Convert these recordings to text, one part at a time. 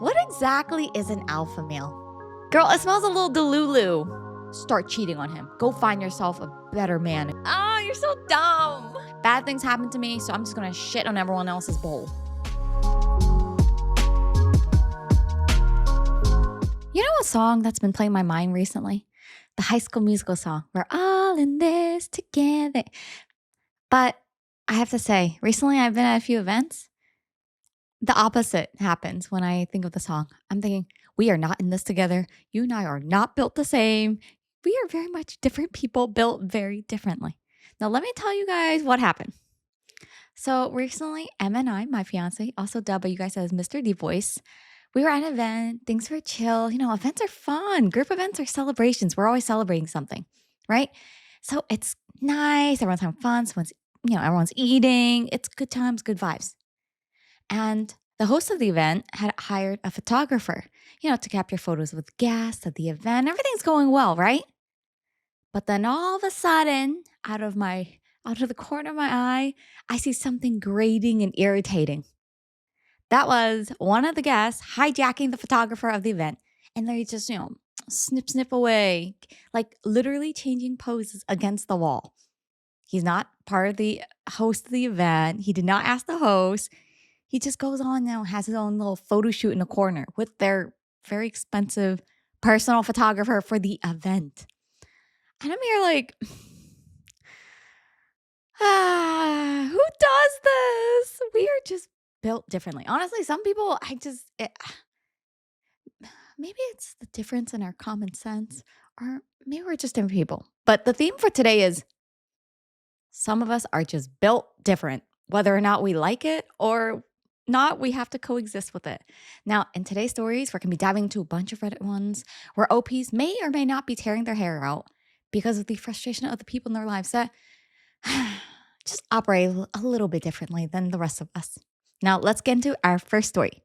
What exactly is an alpha male? Girl, it smells a little delulu. Start cheating on him. Go find yourself a better man. Oh, you're so dumb. Bad things happen to me, so I'm just gonna shit on everyone else's bowl. You know a song that's been playing my mind recently? The High School Musical song. We're all in this together. But I have to say, recently I've been at a few events. The opposite happens when I think of the song. I'm thinking, we are not in this together. You and I are not built the same. We are very much different people built very differently. Now, let me tell you guys what happened. So, recently, Em and I, my fiance, also dubbed by you guys as Mr. D Voice, we were at an event. Things were chill. You know, events are fun. Group events are celebrations. We're always celebrating something, right? So, it's nice. Everyone's having fun. Everyone's eating. It's good times, good vibes. And the host of the event had hired a photographer, to capture photos with guests at the event. Everything's going well, right? But then all of a sudden, out of the corner of my eye, I see something grating and irritating. That was one of the guests hijacking the photographer of the event. And they just, snip away, like literally changing poses against the wall. He's not part of the host of the event. He did not ask the host. He just goes on now, has his own little photo shoot in the corner with their very expensive personal photographer for the event. And I'm here like, who does this? We are just built differently. Honestly, some people, maybe it's the difference in our common sense, or maybe we're just different people. But the theme for today is some of us are just built different, whether or not we like it or not, we have to coexist with it. Now, in today's stories, we're going to be diving into a bunch of Reddit ones where OPs may or may not be tearing their hair out because of the frustration of the people in their lives that just operate a little bit differently than the rest of us. Now, let's get into our first story.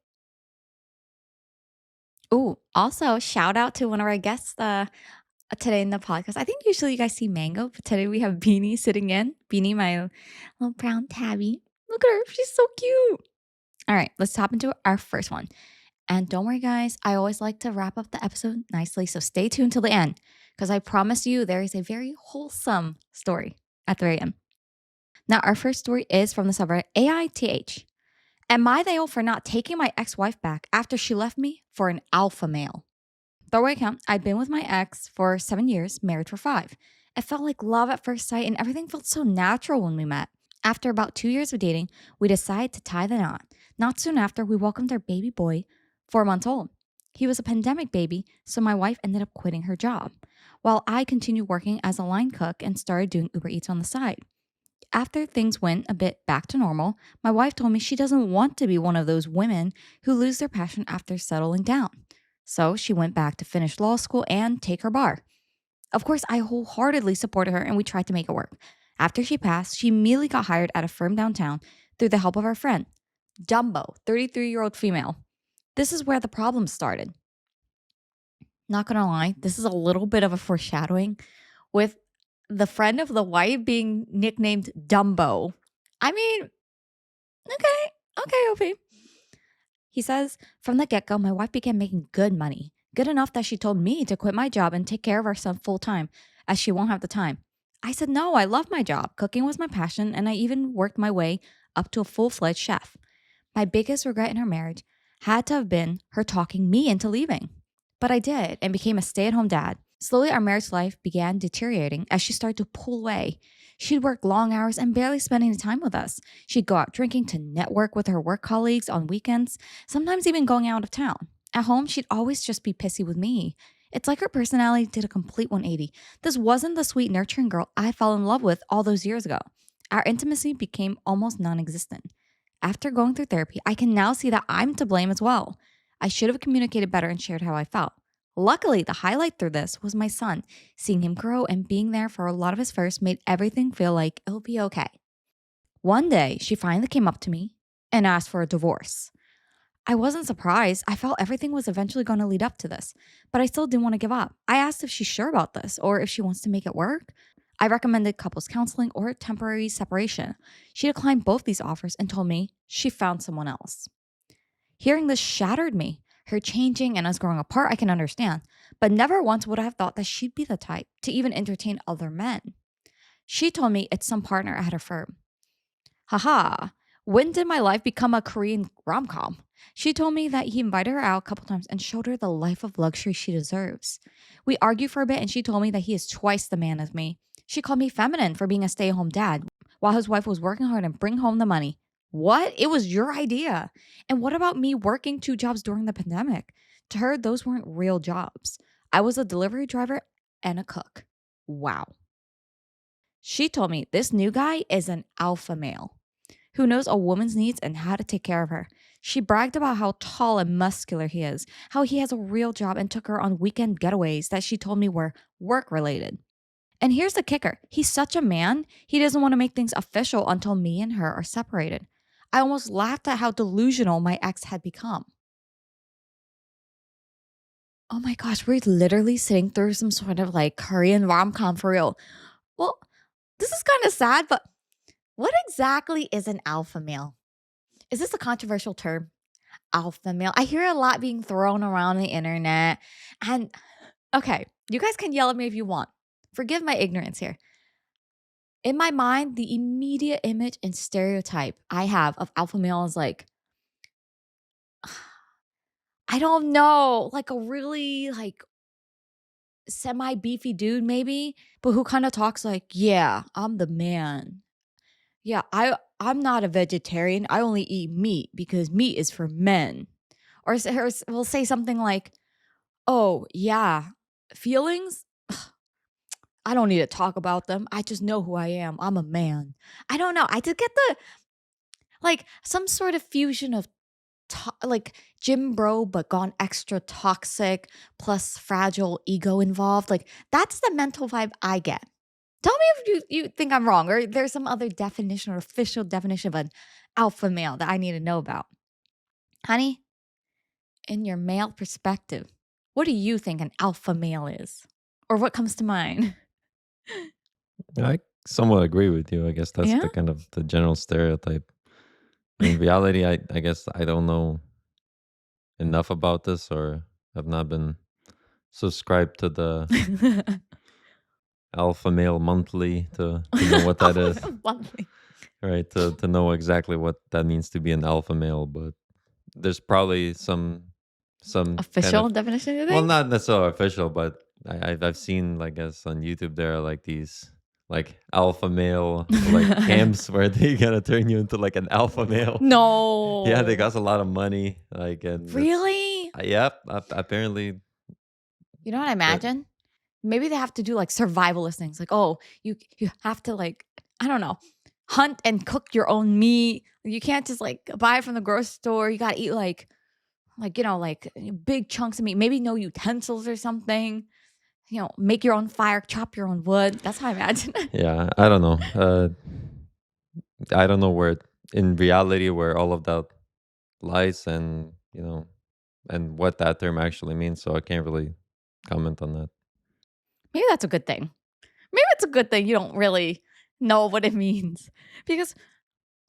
Ooh, also, shout out to one of our guests today in the podcast. I think usually you guys see Mango, but today we have Beanie sitting in. Beanie, my little brown tabby. Look at her. She's so cute. All right, let's hop into our first one. And don't worry, guys, I always like to wrap up the episode nicely, so stay tuned till the end because I promise you there is a very wholesome story at the very end. Now, our first story is from the subreddit AITA. Am I the for not taking my ex-wife back after she left me for an alpha male? Throwaway account, I'd been with my ex for 7 years, married for 5. It felt like love at first sight and everything felt so natural when we met. After about 2 years of dating, we decided to tie the knot. Not soon after, we welcomed our baby boy, 4 months old. He was a pandemic baby, so my wife ended up quitting her job, while I continued working as a line cook and started doing Uber Eats on the side. After things went a bit back to normal, my wife told me she doesn't want to be one of those women who lose their passion after settling down. So she went back to finish law school and take her bar. Of course, I wholeheartedly supported her and we tried to make it work. After she passed, she immediately got hired at a firm downtown through the help of our friend, Dumbo, 33-year-old female. This is where the problem started. Not gonna lie, this is a little bit of a foreshadowing with the friend of the wife being nicknamed Dumbo. I mean, okay, OP. He says, from the get-go, my wife began making good money. Good enough that she told me to quit my job and take care of our son full-time, as she won't have the time. I said, no, I love my job. Cooking was my passion, and I even worked my way up to a full-fledged chef. My biggest regret in her marriage had to have been her talking me into leaving. But I did and became a stay-at-home dad. Slowly, our marriage life began deteriorating as she started to pull away. She'd work long hours and barely spend any time with us. She'd go out drinking to network with her work colleagues on weekends, sometimes even going out of town. At home, she'd always just be pissy with me. It's like her personality did a complete 180. This wasn't the sweet, nurturing girl I fell in love with all those years ago. Our intimacy became almost non-existent. After going through therapy, I can now see that I'm to blame as well. I should have communicated better and shared how I felt. Luckily, the highlight through this was my son. Seeing him grow and being there for a lot of his first made everything feel like it'll be okay. One day, she finally came up to me and asked for a divorce. I wasn't surprised. I felt everything was eventually going to lead up to this, but I still didn't want to give up. I asked if she's sure about this or if she wants to make it work. I recommended couples counseling or temporary separation. She declined both these offers and told me she found someone else. Hearing this shattered me. Her changing and us growing apart, I can understand. But never once would I have thought that she'd be the type to even entertain other men. She told me it's some partner at her firm. Haha, when did my life become a Korean rom com? She told me that he invited her out a couple times and showed her the life of luxury she deserves. We argued for a bit and she told me that he is twice the man as me. She called me feminine for being a stay at home dad while his wife was working hard and bring home the money. What? It was your idea. And what about me working 2 jobs during the pandemic? To her, those weren't real jobs. I was a delivery driver and a cook. Wow. She told me this new guy is an alpha male who knows a woman's needs and how to take care of her. She bragged about how tall and muscular he is, how he has a real job, and took her on weekend getaways that she told me were work related. And here's the kicker, he's such a man, he doesn't want to make things official until me and her are separated. I almost laughed at how delusional my ex had become. Oh my gosh, we're literally sitting through some sort of like Korean rom com for real. Well, this is kind of sad, but what exactly is an alpha male? Is this a controversial term? Alpha male. I hear a lot being thrown around the internet. And okay, you guys can yell at me if you want. Forgive my ignorance here. In my mind, the immediate image and stereotype I have of alpha male is like, I don't know, like a really like semi beefy dude maybe, but who kind of talks like, yeah, I'm the man. Yeah, I'm not a vegetarian. I only eat meat because meat is for men. Or we'll say something like, "Oh, yeah, feelings? I don't need to talk about them. I just know who I am. I'm a man." I don't know. I just get the like some sort of fusion of like Jim Bro but gone extra toxic plus fragile ego involved. Like that's the mental vibe I get. Tell me if you think I'm wrong or there's some other definition or official definition of an alpha male that I need to know about. Honey, in your male perspective, what do you think an alpha male is? Or what comes to mind? I somewhat agree with you. I guess that's Yeah? the kind of the general stereotype. In reality, I guess I don't know enough about this or have not been subscribed to the Alpha Male Monthly to know what that Alpha is, male monthly. right? To know exactly what that means to be an alpha male, but there's probably some kind Official of, definition, you well, think? not necessarily official, but I've seen, I guess, on YouTube there are like these like alpha male like camps where they gonna turn you into like an alpha male. Yeah, they No. cost a lot of money, like, and it's Really? yep. Apparently, You know what I that imagine? Maybe they have to do like survivalist things. Like, oh, you have to like, I don't know, hunt and cook your own meat. You can't just like buy it from the grocery store. You gotta eat like big chunks of meat. Maybe no utensils or something. Make your own fire, chop your own wood. That's how I imagine it. yeah, I don't know. I don't know where in reality where all of that lies, and and what that term actually means. So I can't really comment on that. Maybe that's a good thing. Maybe it's a good thing you don't really know what it means. Because,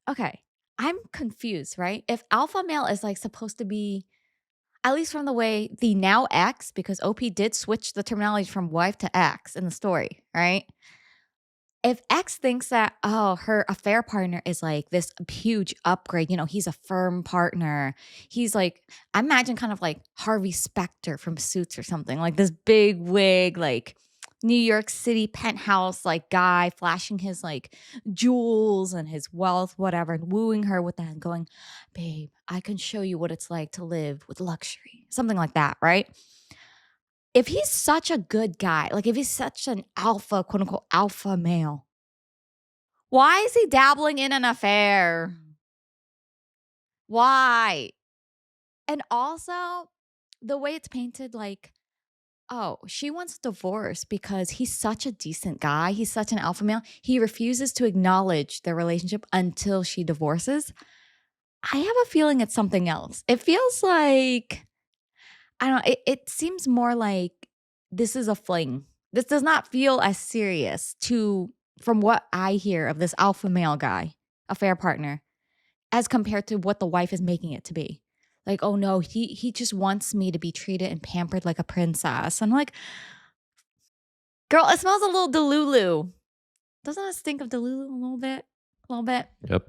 okay, I'm confused, right? If alpha male is like supposed to be, at least from the way the now ex, because OP did switch the terminology from wife to ex in the story, right? If X thinks that, oh, her affair partner is like this huge upgrade, he's a firm partner. He's like, I imagine kind of like Harvey Specter from Suits or something, like this big wig, like New York City penthouse, like guy flashing his like jewels and his wealth, whatever, and wooing her with that and going, babe, I can show you what it's like to live with luxury, something like that, right? If he's such a good guy, like if he's such an alpha, quote unquote, alpha male, why is he dabbling in an affair? Why? And also, the way it's painted, like, oh, she wants a divorce because he's such a decent guy. He's such an alpha male. He refuses to acknowledge their relationship until she divorces. I have a feeling it's something else. It feels like, I don't know, it seems more like this is a fling. This does not feel as serious from what I hear of this alpha male guy, affair partner, as compared to what the wife is making it to be. Like, "Oh, no, he just wants me to be treated and pampered like a princess." I'm like, "Girl, it smells a little Delulu. Doesn't it stink of Delulu a little bit? A little bit?" Yep.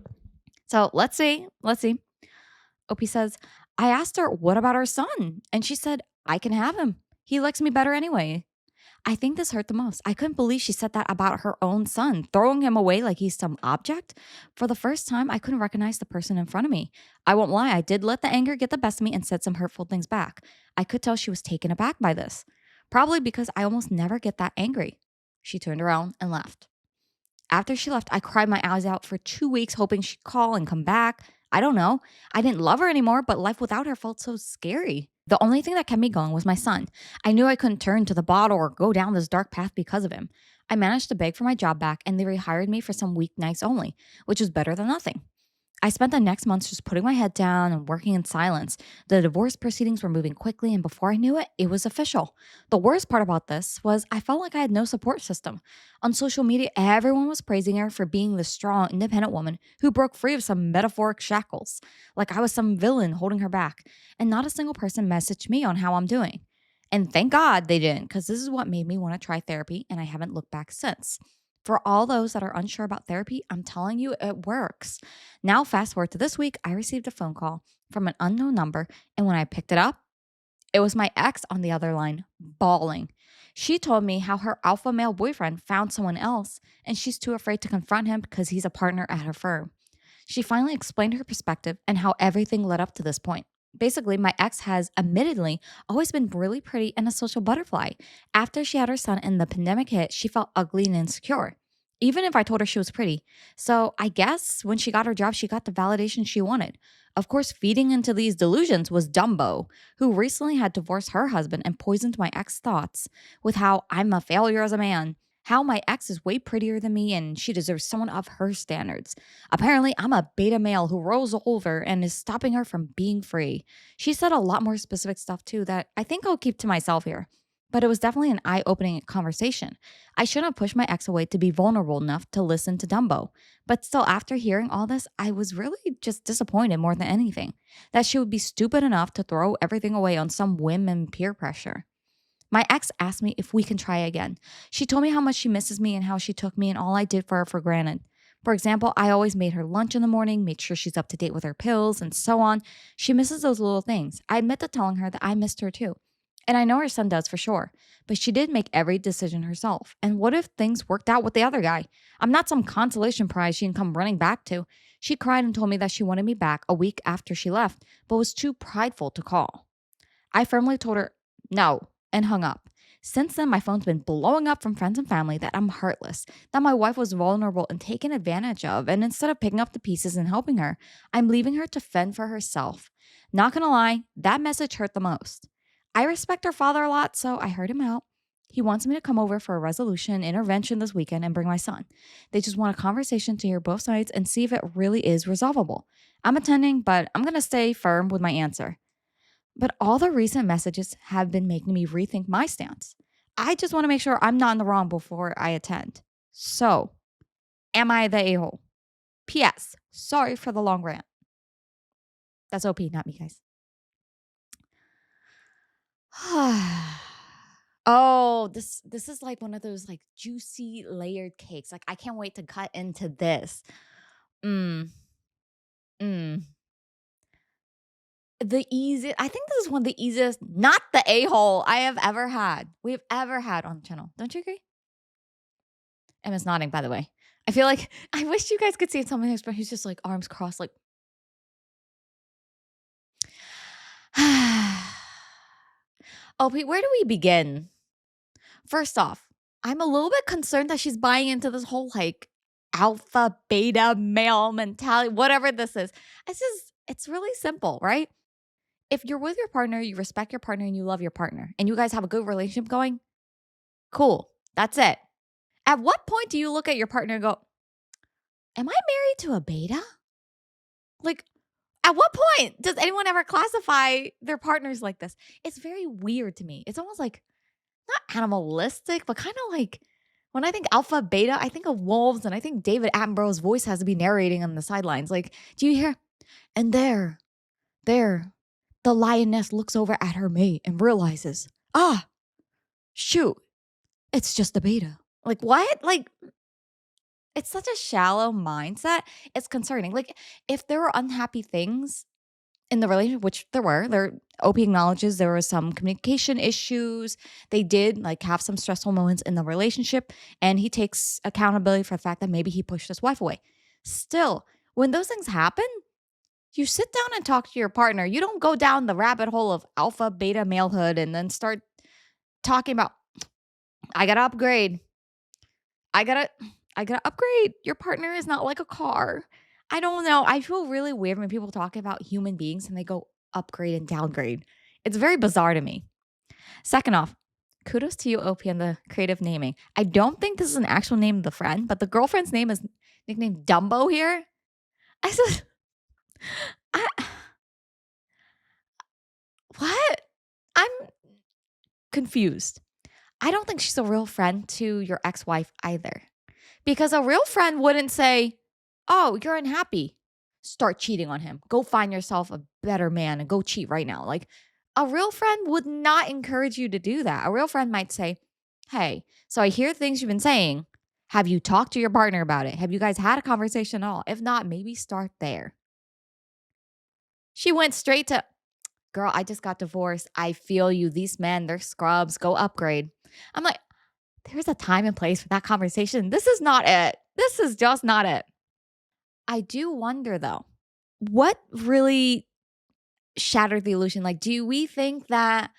So, let's see, let's see. OP says, "I asked her, 'What about our son?' And she said, 'I can have him. He likes me better anyway.'" I think this hurt the most. I couldn't believe she said that about her own son, throwing him away like he's some object. For the first time, I couldn't recognize the person in front of me. I won't lie, I did let the anger get the best of me and said some hurtful things back. I could tell she was taken aback by this, probably because I almost never get that angry. She turned around and left. After she left, I cried my eyes out for 2 weeks, hoping she'd call and come back. I don't know. I didn't love her anymore, but life without her felt so scary. The only thing that kept me going was my son. I knew I couldn't turn to the bottle or go down this dark path because of him. I managed to beg for my job back, and they rehired me for some weeknights only, which was better than nothing. I spent the next months just putting my head down and working in silence. The divorce proceedings were moving quickly, and before I knew it, it was official. The worst part about this was I felt like I had no support system. On social media, everyone was praising her for being the strong, independent woman who broke free of some metaphoric shackles, like I was some villain holding her back. And not a single person messaged me on how I'm doing. And thank God they didn't, because this is what made me want to try therapy, and I haven't looked back since. For all those that are unsure about therapy, I'm telling you, it works. Now, fast forward to this week, I received a phone call from an unknown number. And when I picked it up, it was my ex on the other line, bawling. She told me how her alpha male boyfriend found someone else and she's too afraid to confront him because he's a partner at her firm. She finally explained her perspective and how everything led up to this point. Basically, my ex has admittedly always been really pretty and a social butterfly. After she had her son and the pandemic hit, she felt ugly and insecure, even if I told her she was pretty. So I guess when she got her job, she got the validation she wanted. Of course, feeding into these delusions was Dumbo, who recently had divorced her husband and poisoned my ex thoughts with how I'm a failure as a man, how my ex is way prettier than me and she deserves someone of her standards. Apparently, I'm a beta male who rolls over and is stopping her from being free. She said a lot more specific stuff too that I think I'll keep to myself here. But it was definitely an eye opening conversation. I shouldn't have pushed my ex away to be vulnerable enough to listen to Dumbo. But still, after hearing all this, I was really just disappointed more than anything that she would be stupid enough to throw everything away on some whim and peer pressure. My ex asked me if we can try again. She told me how much she misses me and how she took me and all I did for her for granted. For example, I always made her lunch in the morning, made sure she's up to date with her pills, and so on. She misses those little things. I admit to telling her that I missed her too. And I know her son does for sure. But she did make every decision herself. And what if things worked out with the other guy? I'm not some consolation prize she can come running back to. She cried and told me that she wanted me back a week after she left, but was too prideful to call. I firmly told her no and hung up. Since then, my phone's been blowing up from friends and family that I'm heartless, that my wife was vulnerable and taken advantage of, and instead of picking up the pieces and helping her, I'm leaving her to fend for herself. Not gonna lie, that message hurt the most. I respect her father a lot, so I heard him out. He wants me to come over for a resolution intervention this weekend and bring my son. They just want a conversation to hear both sides and see if it really is resolvable. I'm attending, but I'm gonna stay firm with my answer. But all the recent messages have been making me rethink my stance. I just want to make sure I'm not in the wrong before I attend. So, am I the a hole? P.S. Sorry for the long rant. That's OP, not me, guys. Oh, this is like one of those like juicy layered cakes. Like I can't wait to cut into this. Mm, mm. The easiest, I think this is one of the easiest, not the a-hole I have ever had. We've ever had on the channel. Don't you agree? Emma's nodding, by the way. I feel like I wish you guys could see some of his, but he's just like arms crossed, like. Oh, wait, where do we begin? First off, I'm a little bit concerned that she's buying into this whole like alpha beta male mentality, whatever this is. It's really simple, right? If you're with your partner, you respect your partner and you love your partner, and you guys have a good relationship going, cool. That's it. At what point do you look at your partner and go, am I married to a beta? Like, at what point does anyone ever classify their partners like this? It's very weird to me. It's almost like not animalistic, but kind of like when I think alpha, beta, I think of wolves and I think David Attenborough's voice has to be narrating on the sidelines. Like, do you hear? And there, The lioness looks over at her mate and realizes, ah, shoot, it's just a beta. Like, what? Like, it's such a shallow mindset. It's concerning. Like, if there were unhappy things in the relationship, which there OP acknowledges there were some communication issues. They did like have some stressful moments in the relationship, and he takes accountability for the fact that maybe he pushed his wife away. Still, when those things happen, you sit down and talk to your partner. You don't go down the rabbit hole of alpha, beta malehood and then start talking about, I gotta upgrade. I gotta I gotta upgrade. Your partner is not like a car. I don't know. I feel really weird when people talk about human beings and they go upgrade and downgrade. It's very bizarre to me. Second off, kudos to you, OP, on the creative naming. I don't think this is an actual name of the friend, but the girlfriend's name is nicknamed Dumbo here. I said, I, what? I'm confused. I don't think she's a real friend to your ex wife either. Because a real friend wouldn't say, oh, you're unhappy. Start cheating on him. Go find yourself a better man and go cheat right now. Like a real friend would not encourage you to do that. A real friend might say, hey, so I hear things you've been saying. Have you talked to your partner about it? Have you guys had a conversation at all? If not, maybe start there. She went straight to, girl, I just got divorced. I feel you. These men, they're scrubs. Go upgrade. I'm like, there's a time and place for that conversation. This is not it. This is just not it. I do wonder though, what really shattered the illusion? Like, do we think that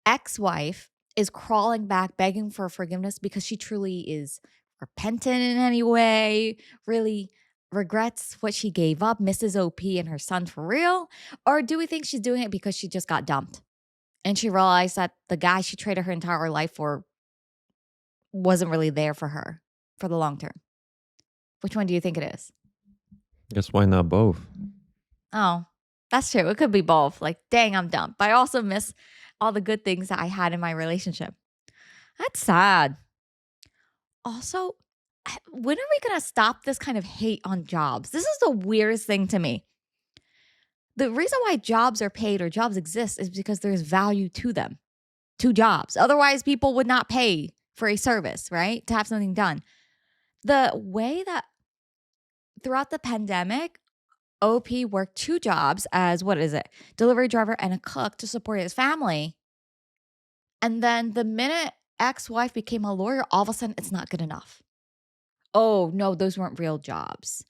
ex-wife is crawling back begging for forgiveness because she truly is repentant in any way, really regrets what she gave up, Mrs. OP and her son for real? Or do we think she's doing it because she just got dumped and she realized that the guy she traded her entire life for wasn't really there for her for the long term? Which one do you think it is? Guess why not both? Oh, that's true. It could be both. Like, dang, I'm dumped. But I also miss all the good things that I had in my relationship. That's sad. Also, when are we going to stop this kind of hate on jobs? This is the weirdest thing to me. The reason why jobs are paid or jobs exist is because there's value to them, to jobs. Otherwise, people would not pay for a service, right? To have something done. The way that throughout the pandemic, OP worked 2 jobs as what is it? Delivery driver and a cook to support his family. And then the minute ex-wife became a lawyer, all of a sudden it's not good enough. Oh, no, those weren't real jobs.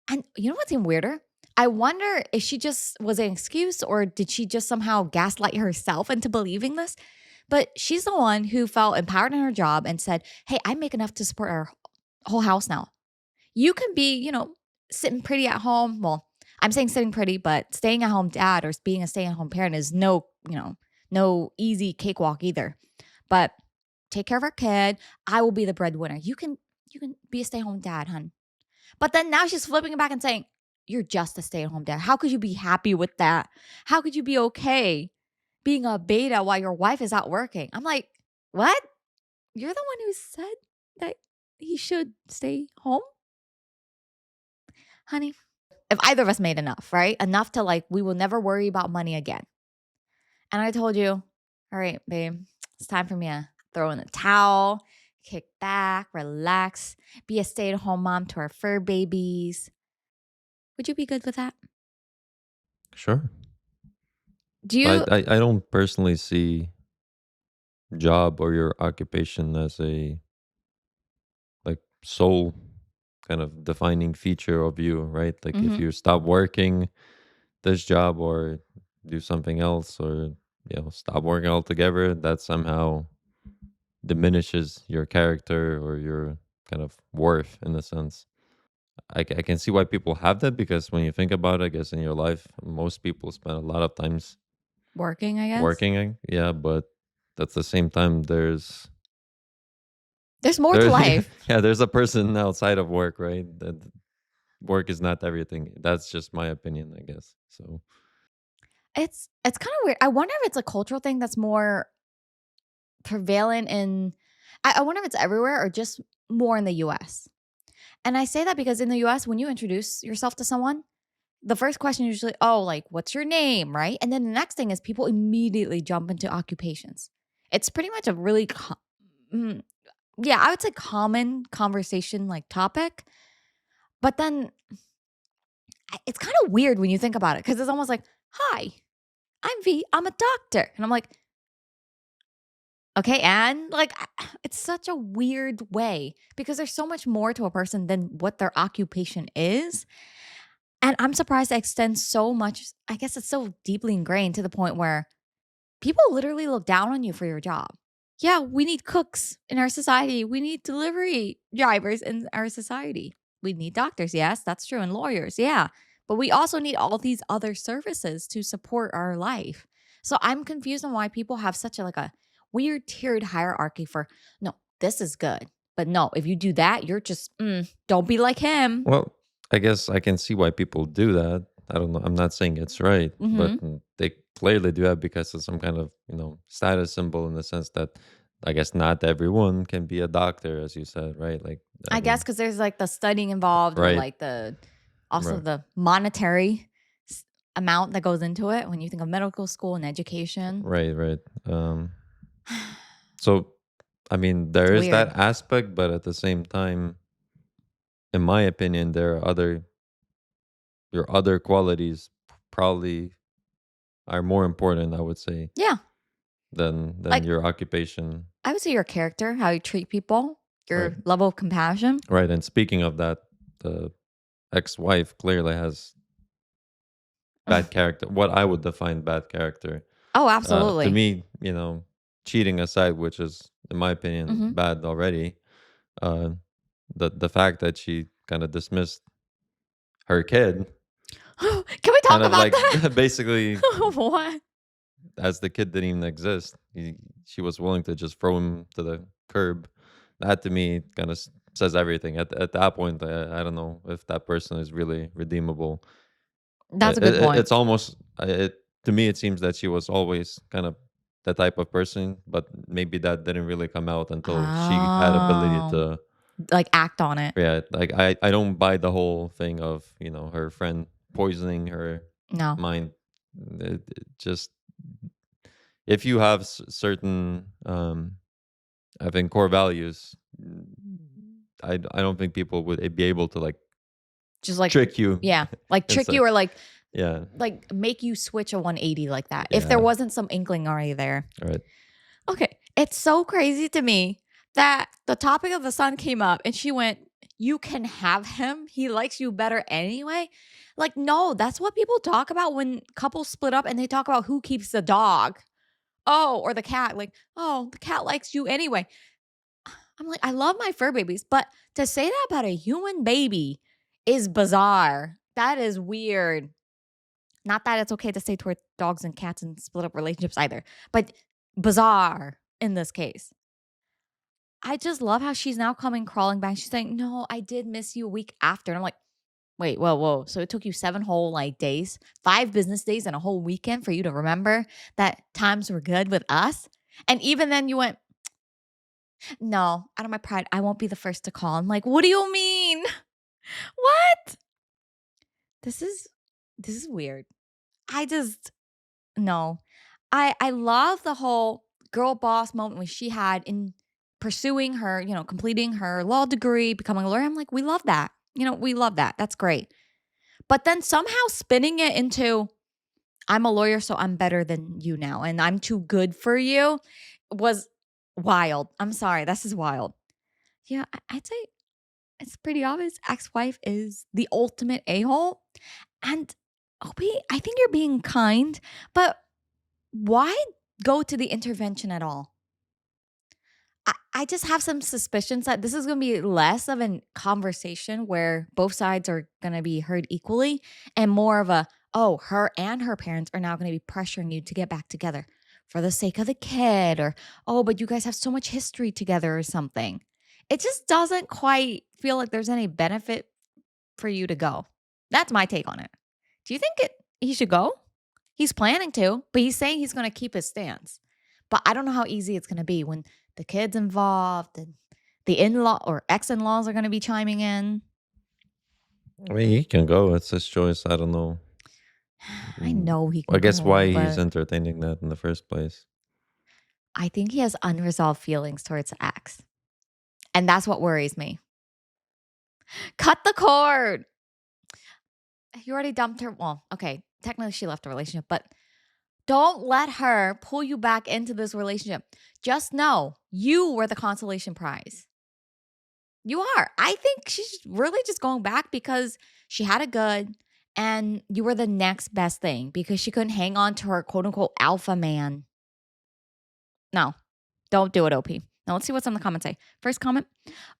And you know what's even weirder? I wonder if she just was an excuse or did she just somehow gaslight herself into believing this? But she's the one who felt empowered in her job and said, hey, I make enough to support our whole house now. You can be, sitting pretty at home. Well, I'm saying sitting pretty, but staying at home dad or being a stay at home parent is no easy cakewalk either. But take care of our kid. I will be the breadwinner. You can be a stay at home dad, hun. But then now she's flipping it back and saying, you're just a stay at home dad. How could you be happy with that? How could you be okay being a beta while your wife is out working? I'm like, what? You're the one who said that he should stay home? Honey, if either of us made enough, right? Enough to like, we will never worry about money again. And I told you, all right, babe, it's time for me to throw in the towel, kick back, relax, be a stay at home mom to our fur babies. Would you be good with that? Sure. Do you? But I don't personally see job or your occupation as a like sole kind of defining feature of you, right? Like if Mhm. you stop working this job or do something else or stop working altogether, that somehow diminishes your character or your kind of worth in a sense. I can see why people have that because when you think about it, I guess in your life, most people spend a lot of times Working, I guess? working. Yeah, but at the same time, There's more to there, life. yeah, there's a person outside of work, right? That work is not everything. That's just my opinion, I guess. So It's kinda weird. I wonder if it's a cultural thing that's more prevalent in I wonder if it's everywhere or just more in the US. And I say that because in the US, when you introduce yourself to someone, the first question usually, oh, like, what's your name? Right. And then the next thing is people immediately jump into occupations. It's pretty much a really, mm, yeah, I would say common conversation like topic. But then it's kind of weird when you think about it because it's almost like, hi, I'm V, I'm a doctor. And I'm like, okay, and like, it's such a weird way because there's so much more to a person than what their occupation is. And I'm surprised it extends so much. I guess it's so deeply ingrained to the point where people literally look down on you for your job. Yeah, we need cooks in our society. We need delivery drivers in our society. We need doctors. Yes, that's true. And lawyers. Yeah. But we also need all these other services to support our life. So I'm confused on why people have such a like a weird tiered hierarchy for no, this is good. But no, if you do that, you're just don't be like him. Well, I guess I can see why people do that. I don't know. I'm not saying it's right, but Hmm. they clearly do that because of some kind of, status symbol in the sense that I guess not everyone can be a doctor, as you said, right? Like, I I guess mean, because there's like the studying involved or right, like the also right, the monetary amount that goes into it when you think of medical school and education. right, right. Um, so, I mean, It's there is weird. that aspect, but at the same time, in my opinion, there are your other qualities probably are more important, I would say, Yeah. than Like your occupation. I would say your character, how you treat people, Right. your level of compassion. Right. And speaking of that, the ex-wife clearly has bad character. What I would define bad character. Oh, To absolutely. me, cheating aside, which is in my opinion Hmm. bad already. Uh, the fact that she kind of dismissed her kid, Can we kind talk of about like that? basically What? as the kid didn't even exist, she was willing to just throw him to the curb. That to me kind of says everything. At that point, I don't know if that person is really redeemable. That's a good point. It's almost to me. It seems that she was always kind of the type of person, but maybe that didn't really come out until she had ability Oh, to. like act on it. Yeah, like I don't buy the whole thing of her friend poisoning her No. mind. It just if you have certain I think core values, I don't think people would be able to like Just like, trick you yeah, like and trick say, you or yeah, like make you switch a 180 like that. If there yeah, wasn't some inkling already there. right. Okay. It's so crazy to me that the topic of the sun came up and she went, you can have him. He likes you better anyway. Like, no, that's what people talk about when couples split up and they talk about who keeps the dog. Oh, or the cat. Like, oh, the cat likes you anyway. I'm like, I love my fur babies, but to say that about a human baby is bizarre. That is weird. Not that it's okay to say toward dogs and cats and split up relationships either, but bizarre in this case. I just love how she's now coming crawling back. She's saying, "No, I did miss you a week after." And I'm like, "Wait, whoa, whoa. So it took you 7 whole like days, 5 business days and a whole weekend for you to remember that times were good with us?" And even then you went, "No, out of my pride, I won't be the first to call." I'm like, "What do you mean? What? This is this is weird." I just no. I love the whole girl boss moment when she had in pursuing her, completing her law degree, becoming a lawyer. I'm like, we love that. We love that. That's great. But then somehow spinning it into I'm a lawyer, so I'm better than you now, and I'm too good for you was wild. I'm sorry. This is wild. Yeah, I'd say it's pretty obvious. Ex-wife is the ultimate a-hole. And Opie, I think you're being kind, but why go to the intervention at all? I just have some suspicions that this is going to be less of a conversation where both sides are going to be heard equally and more of a, oh, her and her parents are now going to be pressuring you to get back together for the sake of the kid, or, oh, but you guys have so much history together or something. It just doesn't quite feel like there's any benefit for you to go. That's my take on it. Do you think he should go? He's planning to, but he's saying he's going to keep his stance. But I don't know how easy it's going to be when the kids involved and the in-law or ex-in-laws are going to be chiming in. I mean, he can go. It's his choice. I don't know. I know he I can guess go, why he's but entertaining that in the first place. I think he has unresolved feelings towards the ex. And that's what worries me. Cut the cord. You already dumped her. Well, okay. Technically, she left the relationship, but don't let her pull you back into this relationship. Just know you were the consolation prize. You are. I think she's really just going back because she had it good and you were the next best thing because she couldn't hang on to her quote unquote alpha man. No, don't do it, OP. Now let's see what's on the comments say. First comment,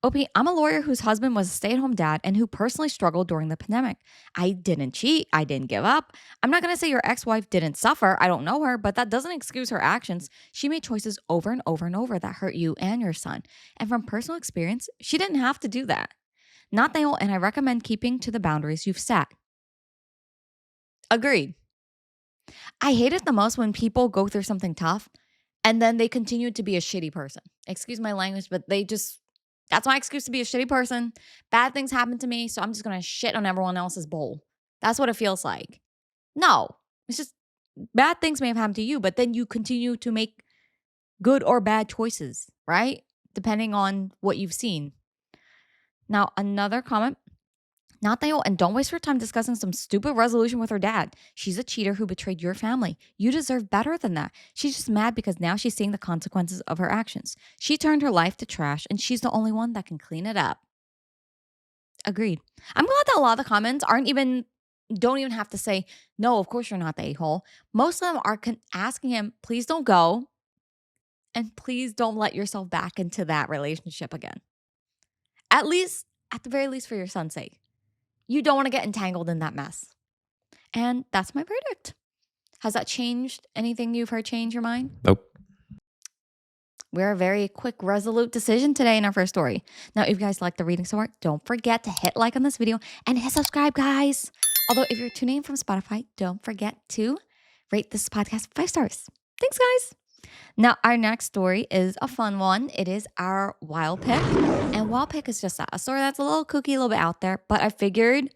OP, I'm a lawyer whose husband was a stay-at-home dad and who personally struggled during the pandemic. I didn't cheat. I didn't give up. I'm not going to say your ex-wife didn't suffer. I don't know her, but that doesn't excuse her actions. She made choices over and over and over that hurt you and your son. And from personal experience, she didn't have to do that. Not they all, and I recommend keeping to the boundaries you've set. Agreed. I hate it the most when people go through something tough and then they continue to be a shitty person. Excuse my language, but that's my excuse to be a shitty person. Bad things happen to me, so I'm just gonna shit on everyone else's bowl. That's what it feels like. No, it's just bad things may have happened to you, but then you continue to make good or bad choices, right? Depending on what you've seen. Now, another comment. Not that and don't waste your time discussing some stupid resolution with her dad. She's a cheater who betrayed your family. You deserve better than that. She's just mad because now she's seeing the consequences of her actions. She turned her life to trash and she's the only one that can clean it up. Agreed. I'm glad that a lot of the comments don't even have to say, no, of course you're not the a-hole. Most of them are asking him, please don't go and please don't let yourself back into that relationship again. At the very least for your son's sake. You don't want to get entangled in that mess. And that's my verdict. Has that changed anything you've heard change your mind? Nope. We're a very quick, resolute decision today in our first story. Now, if you guys like the reading so far, don't forget to hit like on this video and hit subscribe, guys. Although, if you're tuning in from Spotify, don't forget to rate this podcast 5 stars. Thanks, guys. Now, our next story is a fun one. It is our wild pick. And wild pick is just a story that's a little kooky, a little bit out there. But I figured,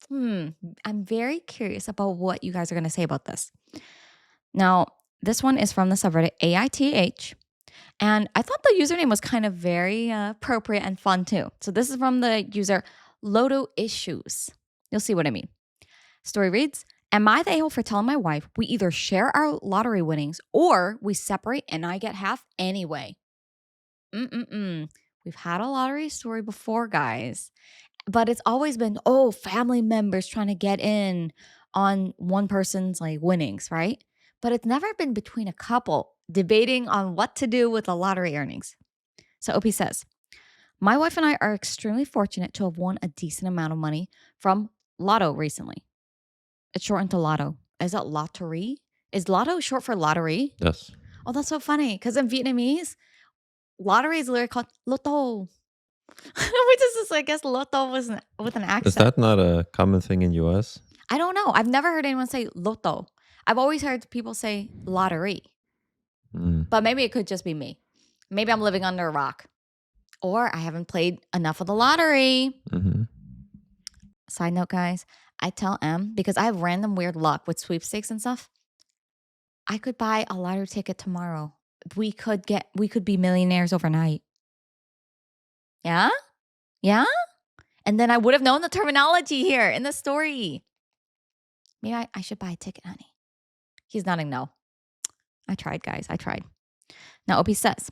I'm very curious about what you guys are going to say about this. Now, this one is from the subreddit AITH. And I thought the username was kind of very appropriate and fun too. So this is from the user Loto Issues. You'll see what I mean. Story reads, am I the a-hole for telling my wife we either share our lottery winnings or we separate and I get half anyway? We've had a lottery story before, guys. But it's always been, family members trying to get in on one person's like winnings, right? But it's never been between a couple debating on what to do with the lottery earnings. So OP says, my wife and I are extremely fortunate to have won a decent amount of money from Lotto recently. It's shortened to Lotto. Is it lottery? Is Lotto short for lottery? Yes. Oh, that's so funny. Because in Vietnamese, lottery is literally called Lotto. Which is just, I guess, Lotto was with an accent. Is that not a common thing in US? I don't know. I've never heard anyone say Lotto. I've always heard people say lottery. But maybe it could just be me. Maybe I'm living under a rock. Or I haven't played enough of the lottery. Mm-hmm. Side note, guys, I tell M, because I have random weird luck with sweepstakes and stuff, I could buy a lottery ticket tomorrow. We could be millionaires overnight. Yeah? Yeah? And then I would have known the terminology here in the story. Maybe I should buy a ticket, honey. He's nodding no. I tried, guys. I tried. Now, OP says,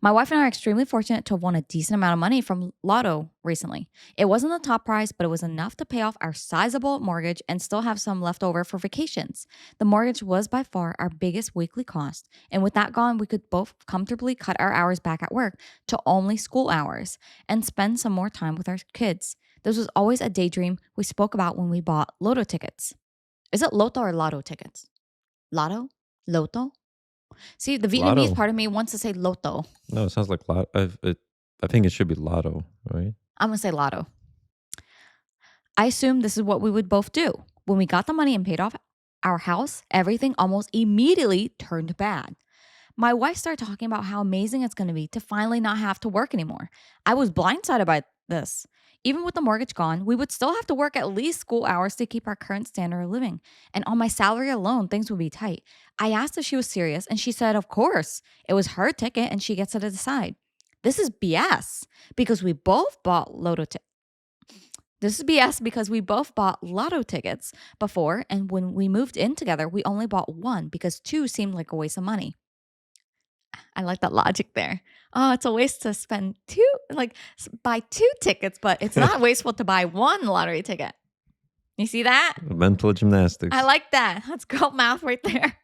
my wife and I are extremely fortunate to have won a decent amount of money from Lotto recently. It wasn't the top prize, but it was enough to pay off our sizable mortgage and still have some left over for vacations. The mortgage was by far our biggest weekly cost. And with that gone, we could both comfortably cut our hours back at work to only school hours and spend some more time with our kids. This was always a daydream we spoke about when we bought Lotto tickets. Is it Lotto or Lotto tickets? Lotto? Lotto? See, the Vietnamese Lotto. part of me wants to say Lotto. No, it sounds like Lotto. I think it should be Lotto, right? I'm going to say Lotto. I assume this is what we would both do. When we got the money and paid off our house, everything almost immediately turned bad. My wife started talking about how amazing it's going to be to finally not have to work anymore. I was blindsided by this. Even with the mortgage gone, we would still have to work at least school hours to keep our current standard of living. And on my salary alone, things would be tight. I asked if she was serious, and she said, of course. It was her ticket, and she gets to decide. This is BS because we both bought This is BS because we both bought lotto tickets before, and when we moved in together, we only bought one because two seemed like a waste of money. I like that logic there. Oh, it's a waste to spend buy two tickets, but it's not wasteful to buy one lottery ticket. You see that? Mental I gymnastics. like that. That's girl math right there.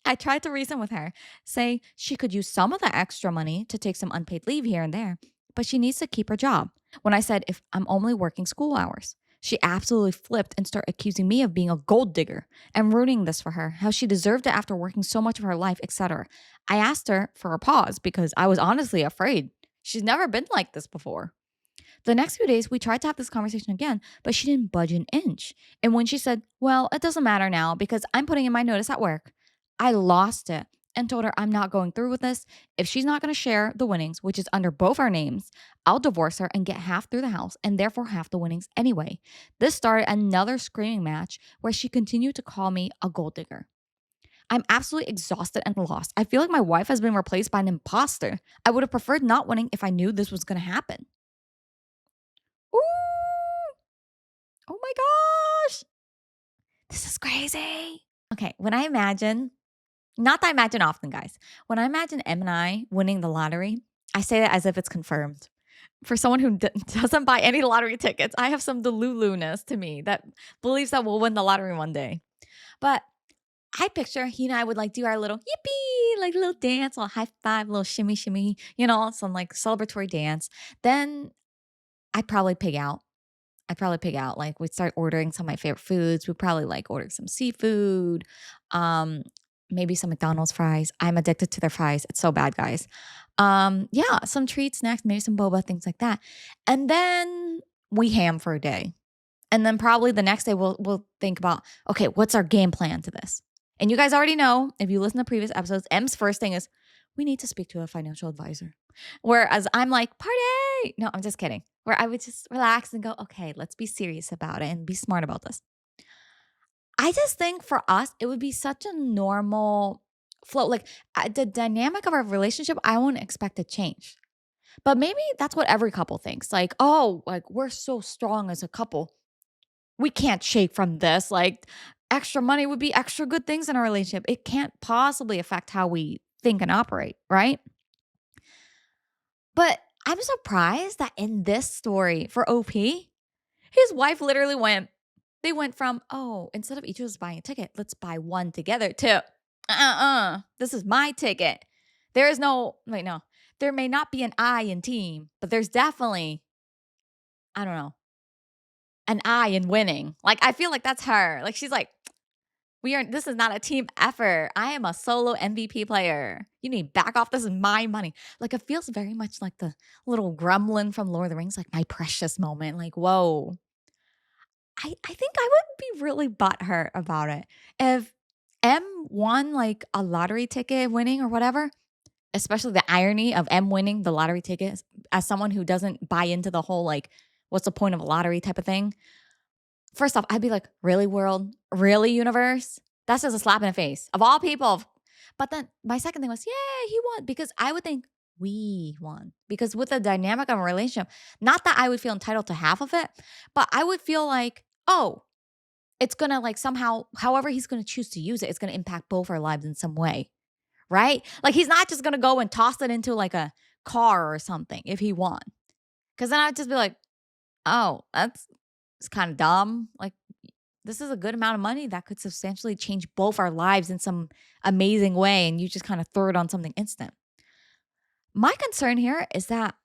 I tried to reason with her, say she could use some of the extra money to take some unpaid leave here and there, but she needs to keep her job. When I said, if I'm only working school hours, she absolutely flipped and started accusing me of being a gold digger and ruining this for her, how she deserved it after working so much of her life, etc. I asked her for a pause because I was honestly afraid. She's never been like this before. The next few days, we tried to have this conversation again, but she didn't budge an inch. And when she said, well, it doesn't matter now because I'm putting in my notice at work, I lost it and told her I'm not going through with this. If she's not going to share the winnings, which is under both our names, I'll divorce her and get half through the house and therefore half the winnings anyway. This started another screaming match where she continued to call me a gold digger. I'm absolutely exhausted and lost. I feel like my wife has been replaced by an imposter. I would have preferred not winning if I knew this was going to happen. Ooh, oh my gosh. This is crazy. Okay, when I imagine, not that I imagine often, guys, when I imagine Em and I winning the lottery, I say that as if it's confirmed. For someone who doesn't buy any lottery tickets, I have some delulu-ness to me that believes that we'll win the lottery one day. But I picture he and I would like do our little yippee, like little dance, little high five, little shimmy, shimmy, some like celebratory dance. Then I'd probably pig out. Like we'd start ordering some of my favorite foods. We'd probably like order some seafood, um, maybe some McDonald's fries. I'm addicted to their fries. It's so bad, guys. Yeah, some treats, snacks, maybe some boba, things like that. And then we ham for a day. And then probably the next day we'll think about, okay, what's our game plan to this? And you guys already know, if you listen to previous episodes, M's first thing is we need to speak to a financial advisor. Whereas I'm like, party. No, I'm just kidding. Where I would just relax and go, okay, let's be serious about it and be smart about this. I just think for us, it would be such a normal flow. Like the dynamic of our relationship, I wouldn't expect to change. But maybe that's what every couple thinks. Like, oh, like we're so strong as a couple. We can't shake from this. Like extra money would be extra good things in our relationship. It can't possibly affect how we think and operate, right? But I'm surprised that in this story for OP, his wife literally they went from, oh, instead of each of us buying a ticket, let's buy one together to, this is my ticket. There is no, wait, no, there may not be an I in team, but there's definitely, I don't know, an I in winning. Like, I feel like that's her. Like, she's like, this is not a team effort. I am a solo MVP player. You need back off. This is my money. Like, it feels very much like the little gremlin from Lord of the Rings, like my precious moment. Like, whoa. I think I would be really butthurt about it. If M won like a lottery ticket winning or whatever, especially the irony of M winning the lottery ticket as someone who doesn't buy into the whole like, what's the point of a lottery type of thing? First off, I'd be like, really, world? Really, universe? That's just a slap in the face of all people. But then my second thing was, yeah, he won. Because I would think we won. Because with the dynamic of a relationship, not that I would feel entitled to half of it, but I would feel like, oh, it's going to like somehow, however he's going to choose to use it, it's going to impact both our lives in some way. Right? Like he's not just going to go and toss it into like a car or something if he won. Because then I'd just be like, oh, it's kind of dumb. Like, this is a good amount of money that could substantially change both our lives in some amazing way. And you just kind of throw it on something instant. My concern here is that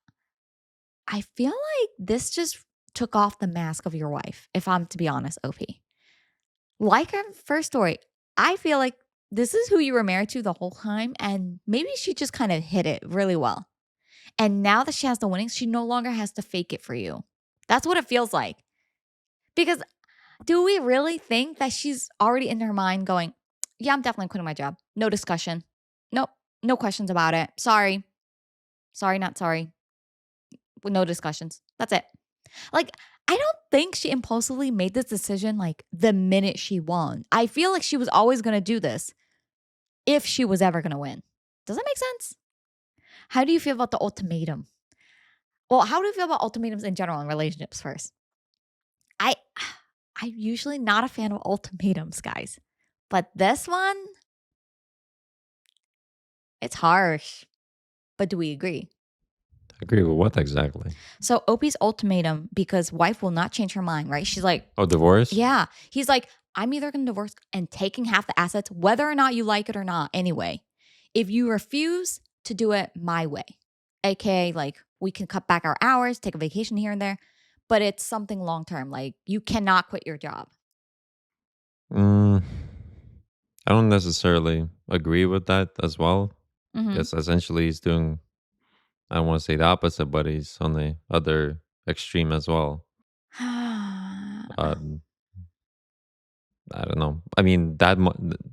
I feel like this just took off the mask of your wife, if I'm to be honest, OP. Like our first story, I feel like this is who you were married to the whole time. And maybe she just kind of hit it really well. And now that she has the winnings, she no longer has to fake it for you. That's what it feels like. Because do we really think that she's already in her mind going, yeah, I'm definitely quitting my job. No discussion. Nope. No questions about it. Sorry. Sorry, not sorry. No discussions. That's it. Like, I don't think she impulsively made this decision like the minute she won. I feel like she was always going to do this if she was ever going to win. Does that make sense? How do you feel about the ultimatum? Well, how do you feel about ultimatums in general in relationships first? I I'm usually not a fan of ultimatums, guys. But this one, it's harsh. But do we agree? Agree with what exactly? So Opie's ultimatum, because wife will not change her mind, right? She's like, Oh, divorce? yeah. He's like, I'm either going to divorce and taking half the assets, whether or not you like it or not, anyway. If you refuse to do it my way, aka like we can cut back our hours, take a vacation here and there, but it's something long term. Like you cannot quit your job. Mm, I don't necessarily agree with that as well. Mm-hmm. Because essentially he's doing, I don't want to say the opposite, but he's on the other extreme as well. Um, I don't know. I mean,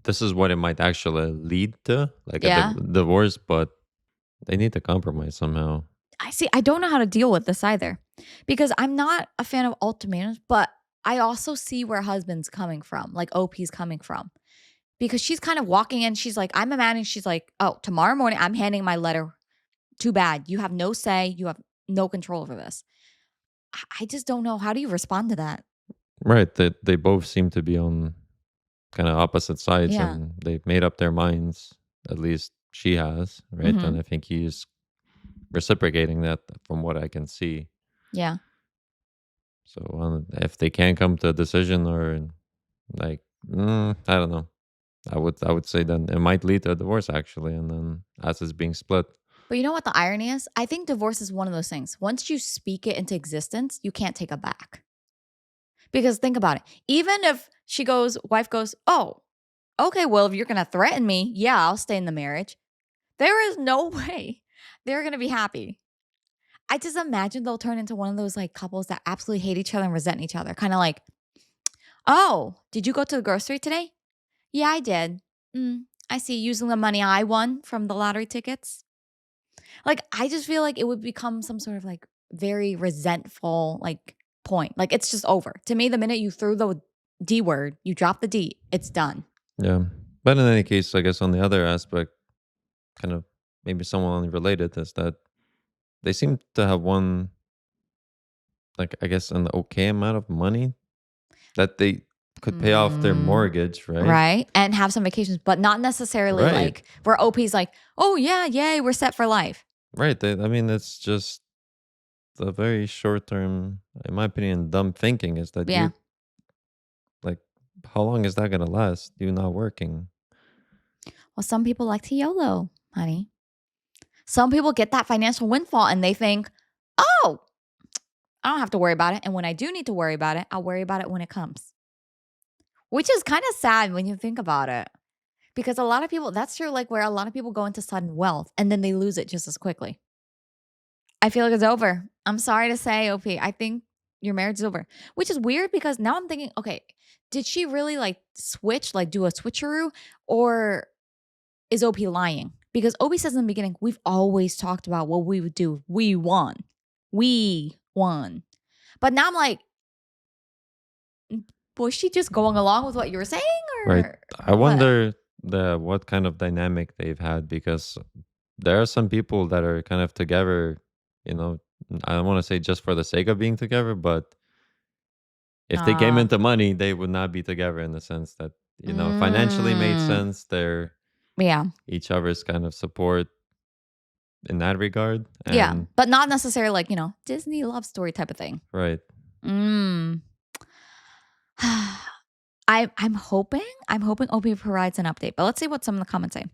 this is what it might actually lead to, like a Yeah. divorce, but they need to compromise somehow. I see. I don't know how to deal with this either because I'm not a fan of ultimatums, but I also see where husband's coming from, like OP's coming from, because she's kind of walking in. She's like, I'm a man. And she's like, oh, tomorrow morning, I'm handing my letter. Too bad. You have no say. You have no control over this. I just don't know. How do you respond to that? Right. They both seem to be on kind of opposite sides Yeah. and they've made up their minds. At least she has, right? Mm-hmm. And I think he's reciprocating that from what I can see. Yeah. So if they can't come to a decision or like, I don't know. I would say then it might lead to a divorce actually, and then as it's being split. But you know what the irony is? I think divorce is one of those things. Once you speak it into existence, you can't take it back. Because think about it. Even if wife goes, oh, okay, well, if you're going to threaten me, yeah, I'll stay in the marriage. There is no way they're going to be happy. I just imagine they'll turn into one of those like couples that absolutely hate each other and resent each other. Kind of like, oh, did you go to the grocery today? Yeah, I did. I see. Using the money I won from the lottery tickets. Like, I just feel like it would become some sort of like very resentful like point. Like, it's just over. To me, the minute you threw the D word, you drop the D, it's done. Yeah, but in any case, I guess on the other aspect, kind of maybe somewhat unrelated, is that they seem to have one, like I guess, an okay amount of money that they could pay off their Mm, mortgage, right? right. And have some vacations, but not necessarily Right, like where OP's like, oh, yeah, yay, we're set for life. right. I mean, it's just a very short term, in my opinion, dumb thinking is that Yeah. you're like, how long is that gonna last? You not working, Well, some people like to YOLO, honey. Some people get that financial windfall and they think, oh, I don't have to worry about it. And when I do need to worry about it, I'll worry about it when it comes, which is kind of sad when you think about it. Because a lot of people, that's true, like where a lot of people go into sudden wealth and then they lose it just as quickly. I feel like it's over. I'm sorry to say, OP. I think your marriage is over, which is weird because now I'm thinking, okay, did she really like switch, like do a switcheroo, or is OP lying? Because OP says in the beginning, we've always talked about what we would do. We won. We won. But now I'm like, was she just going along with what you were saying right? or I what? wonder what kind of dynamic they've had because there are some people that are kind of together, you know, I don't want to say just for the sake of being together, but if they came Uh, into money, they would not be together in the sense that, financially made mm, sense. They're yeah. each other's kind of support in that regard. Yeah. And But not necessarily like, Disney love story type of thing. right. Mm. I'm hoping OP provides an update, but let's see what some of the comments say.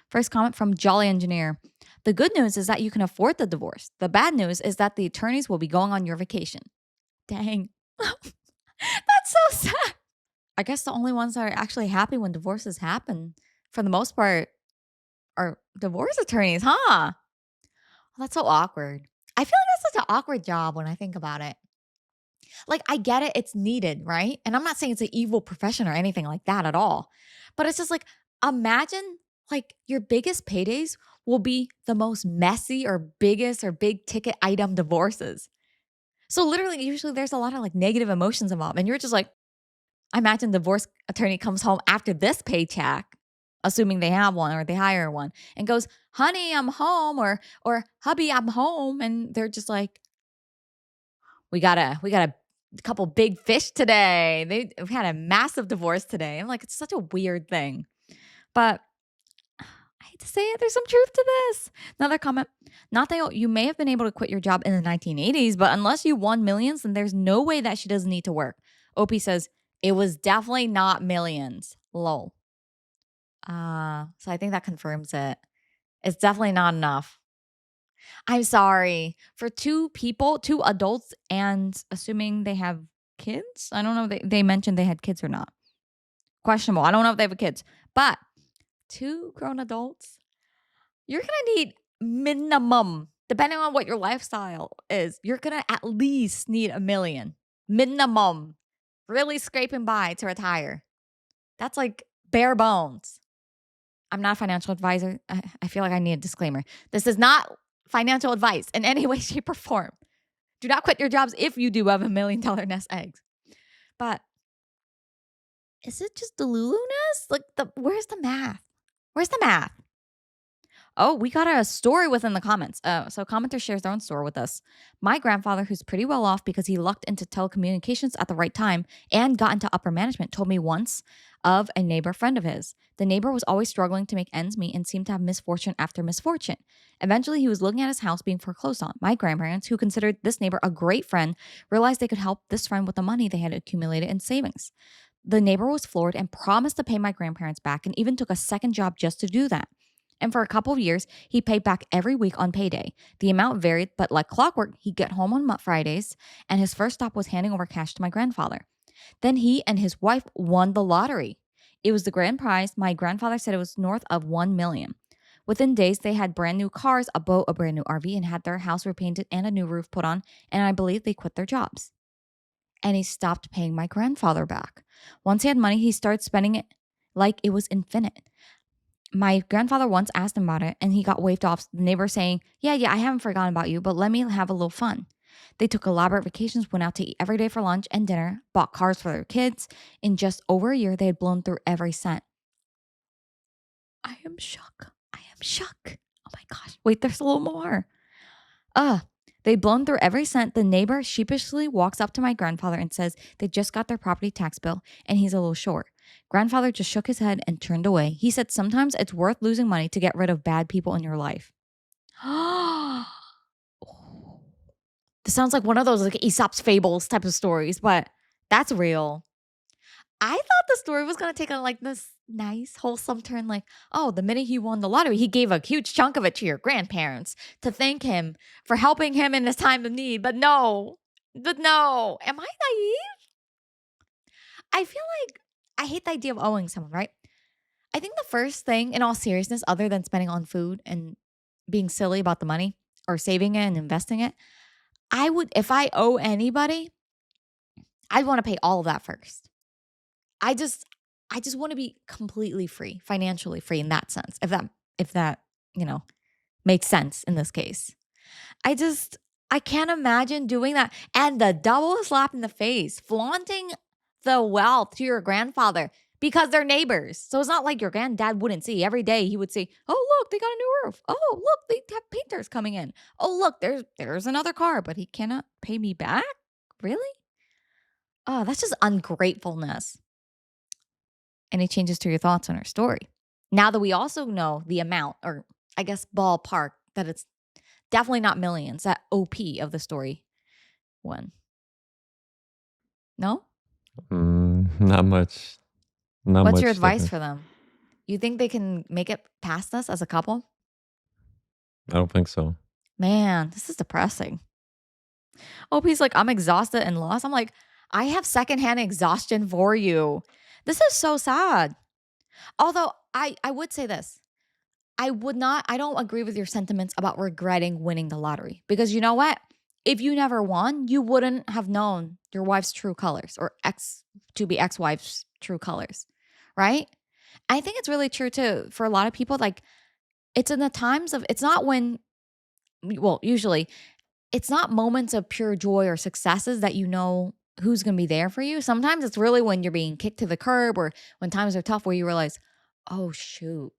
First comment from Jolly Engineer. The good news is that you can afford the divorce. The bad news is that the attorneys will be going on your vacation. Dang. That's so sad. I guess the only ones that are actually happy when divorces happen, for the most part, are divorce attorneys, huh? Well, that's so awkward. I feel like that's such an awkward job when I think about it. Like, I get it, it's needed, right? And I'm not saying it's an evil profession or anything like that at all. But it's just like, imagine like your biggest paydays will be the most messy or biggest or big ticket item divorces. So literally, usually there's a lot of like negative emotions involved. And you're just like, I imagine the divorce attorney comes home after this paycheck, assuming they have one or they hire one, and goes, "Honey, I'm home," or "Hubby, I'm home," and they're just like, "We got a couple big fish today. We had a massive divorce today." I'm like, it's such a weird thing, but I hate to say it, there's some truth to this. Another comment. Not that you may have been able to quit your job in the 1980s, but unless you won millions, then there's no way that she doesn't need to work. OP says, it was definitely not millions. Lol. So I think that confirms it. It's definitely not enough. I'm sorry. For two people, two adults, and assuming they have kids. I don't know if they mentioned they had kids or not. Questionable. I don't know if they have kids. But two grown adults, you're gonna need minimum, depending on what your lifestyle is, you're gonna at least need 1 million. Minimum. Really scraping by to retire. That's like bare bones. I'm not a financial advisor. I feel like I need a disclaimer. This is not financial advice in any way, shape, or form. Do not quit your jobs if you do have $1 million nest eggs. But is it just delulu-ness? Like, where's the math? Where's the math? Oh, we got a story within the comments. So commenter shares their own story with us. My grandfather, who's pretty well off because he lucked into telecommunications at the right time and got into upper management, told me once of a neighbor friend of his. The neighbor was always struggling to make ends meet and seemed to have misfortune after misfortune. Eventually, he was looking at his house being foreclosed on. My grandparents, who considered this neighbor a great friend, realized they could help this friend with the money they had accumulated in savings. The neighbor was floored and promised to pay my grandparents back and even took a second job just to do that. And for a couple of years, he paid back every week on payday. The amount varied, but like clockwork, he'd get home on Fridays, and his first stop was handing over cash to my grandfather. Then he and his wife won the lottery. It was the grand prize. My grandfather said it was north of 1 million. Within days, they had brand new cars, a boat, a brand new RV, and had their house repainted and a new roof put on, and I believe they quit their jobs. And he stopped paying my grandfather back. Once he had money, he started spending it like it was infinite. My grandfather once asked him about it and he got waved off. The neighbor saying, yeah, I haven't forgotten about you, but let me have a little fun. They took elaborate vacations, went out to eat every day for lunch and dinner, bought cars for their kids. In just over a year, they had blown through every cent. I am shook. I am shook. Oh my gosh. Wait, there's a little more. They'd blown through every cent. The neighbor sheepishly walks up to my grandfather and says they just got their property tax bill and he's a little short. Grandfather just shook his head and turned away. He said sometimes it's worth losing money to get rid of bad people in your life. This sounds like one of those like Aesop's fables type of stories, but that's real. I thought the story was going to take a like this nice wholesome turn, like, oh, the minute he won the lottery, he gave a huge chunk of it to your grandparents to thank him for helping him in his time of need. But no, am I naive? I feel like I hate the idea of owing someone, right? I think the first thing, in all seriousness, other than spending on food and being silly about the money or saving it and investing it, I would, if I owe anybody, I'd want to pay all of that first. I just want to be completely free, financially free in that sense. If that, makes sense in this case. I can't imagine doing that. And the double slap in the face, flaunting the wealth to your grandfather because they're neighbors. So it's not like your granddad wouldn't see. Every day he would say, oh, look, they got a new roof. Oh, look, they have painters coming in. Oh, look, there's another car, but he cannot pay me back? Really? Oh, that's just ungratefulness. Any changes to your thoughts on our story? Now that we also know the amount, or I guess ballpark, that it's definitely not millions, that OP of the story won. No? Not much. Not What's your much advice different. for them? You think they can make it past this as a couple? I don't think so. Man, this is depressing. OP's like, I'm exhausted and lost. I'm like, I have secondhand exhaustion for you. This is so sad. Although I would say this. I don't agree with your sentiments about regretting winning the lottery because you know what? If you never won, you wouldn't have known your wife's true colors or ex-wife's true colors, right? I think it's really true too for a lot of people. Like it's in the times of, it's not when, well, usually it's not moments of pure joy or successes that you know who's going to be there for you. Sometimes it's really when you're being kicked to the curb or when times are tough where you realize, oh, shoot.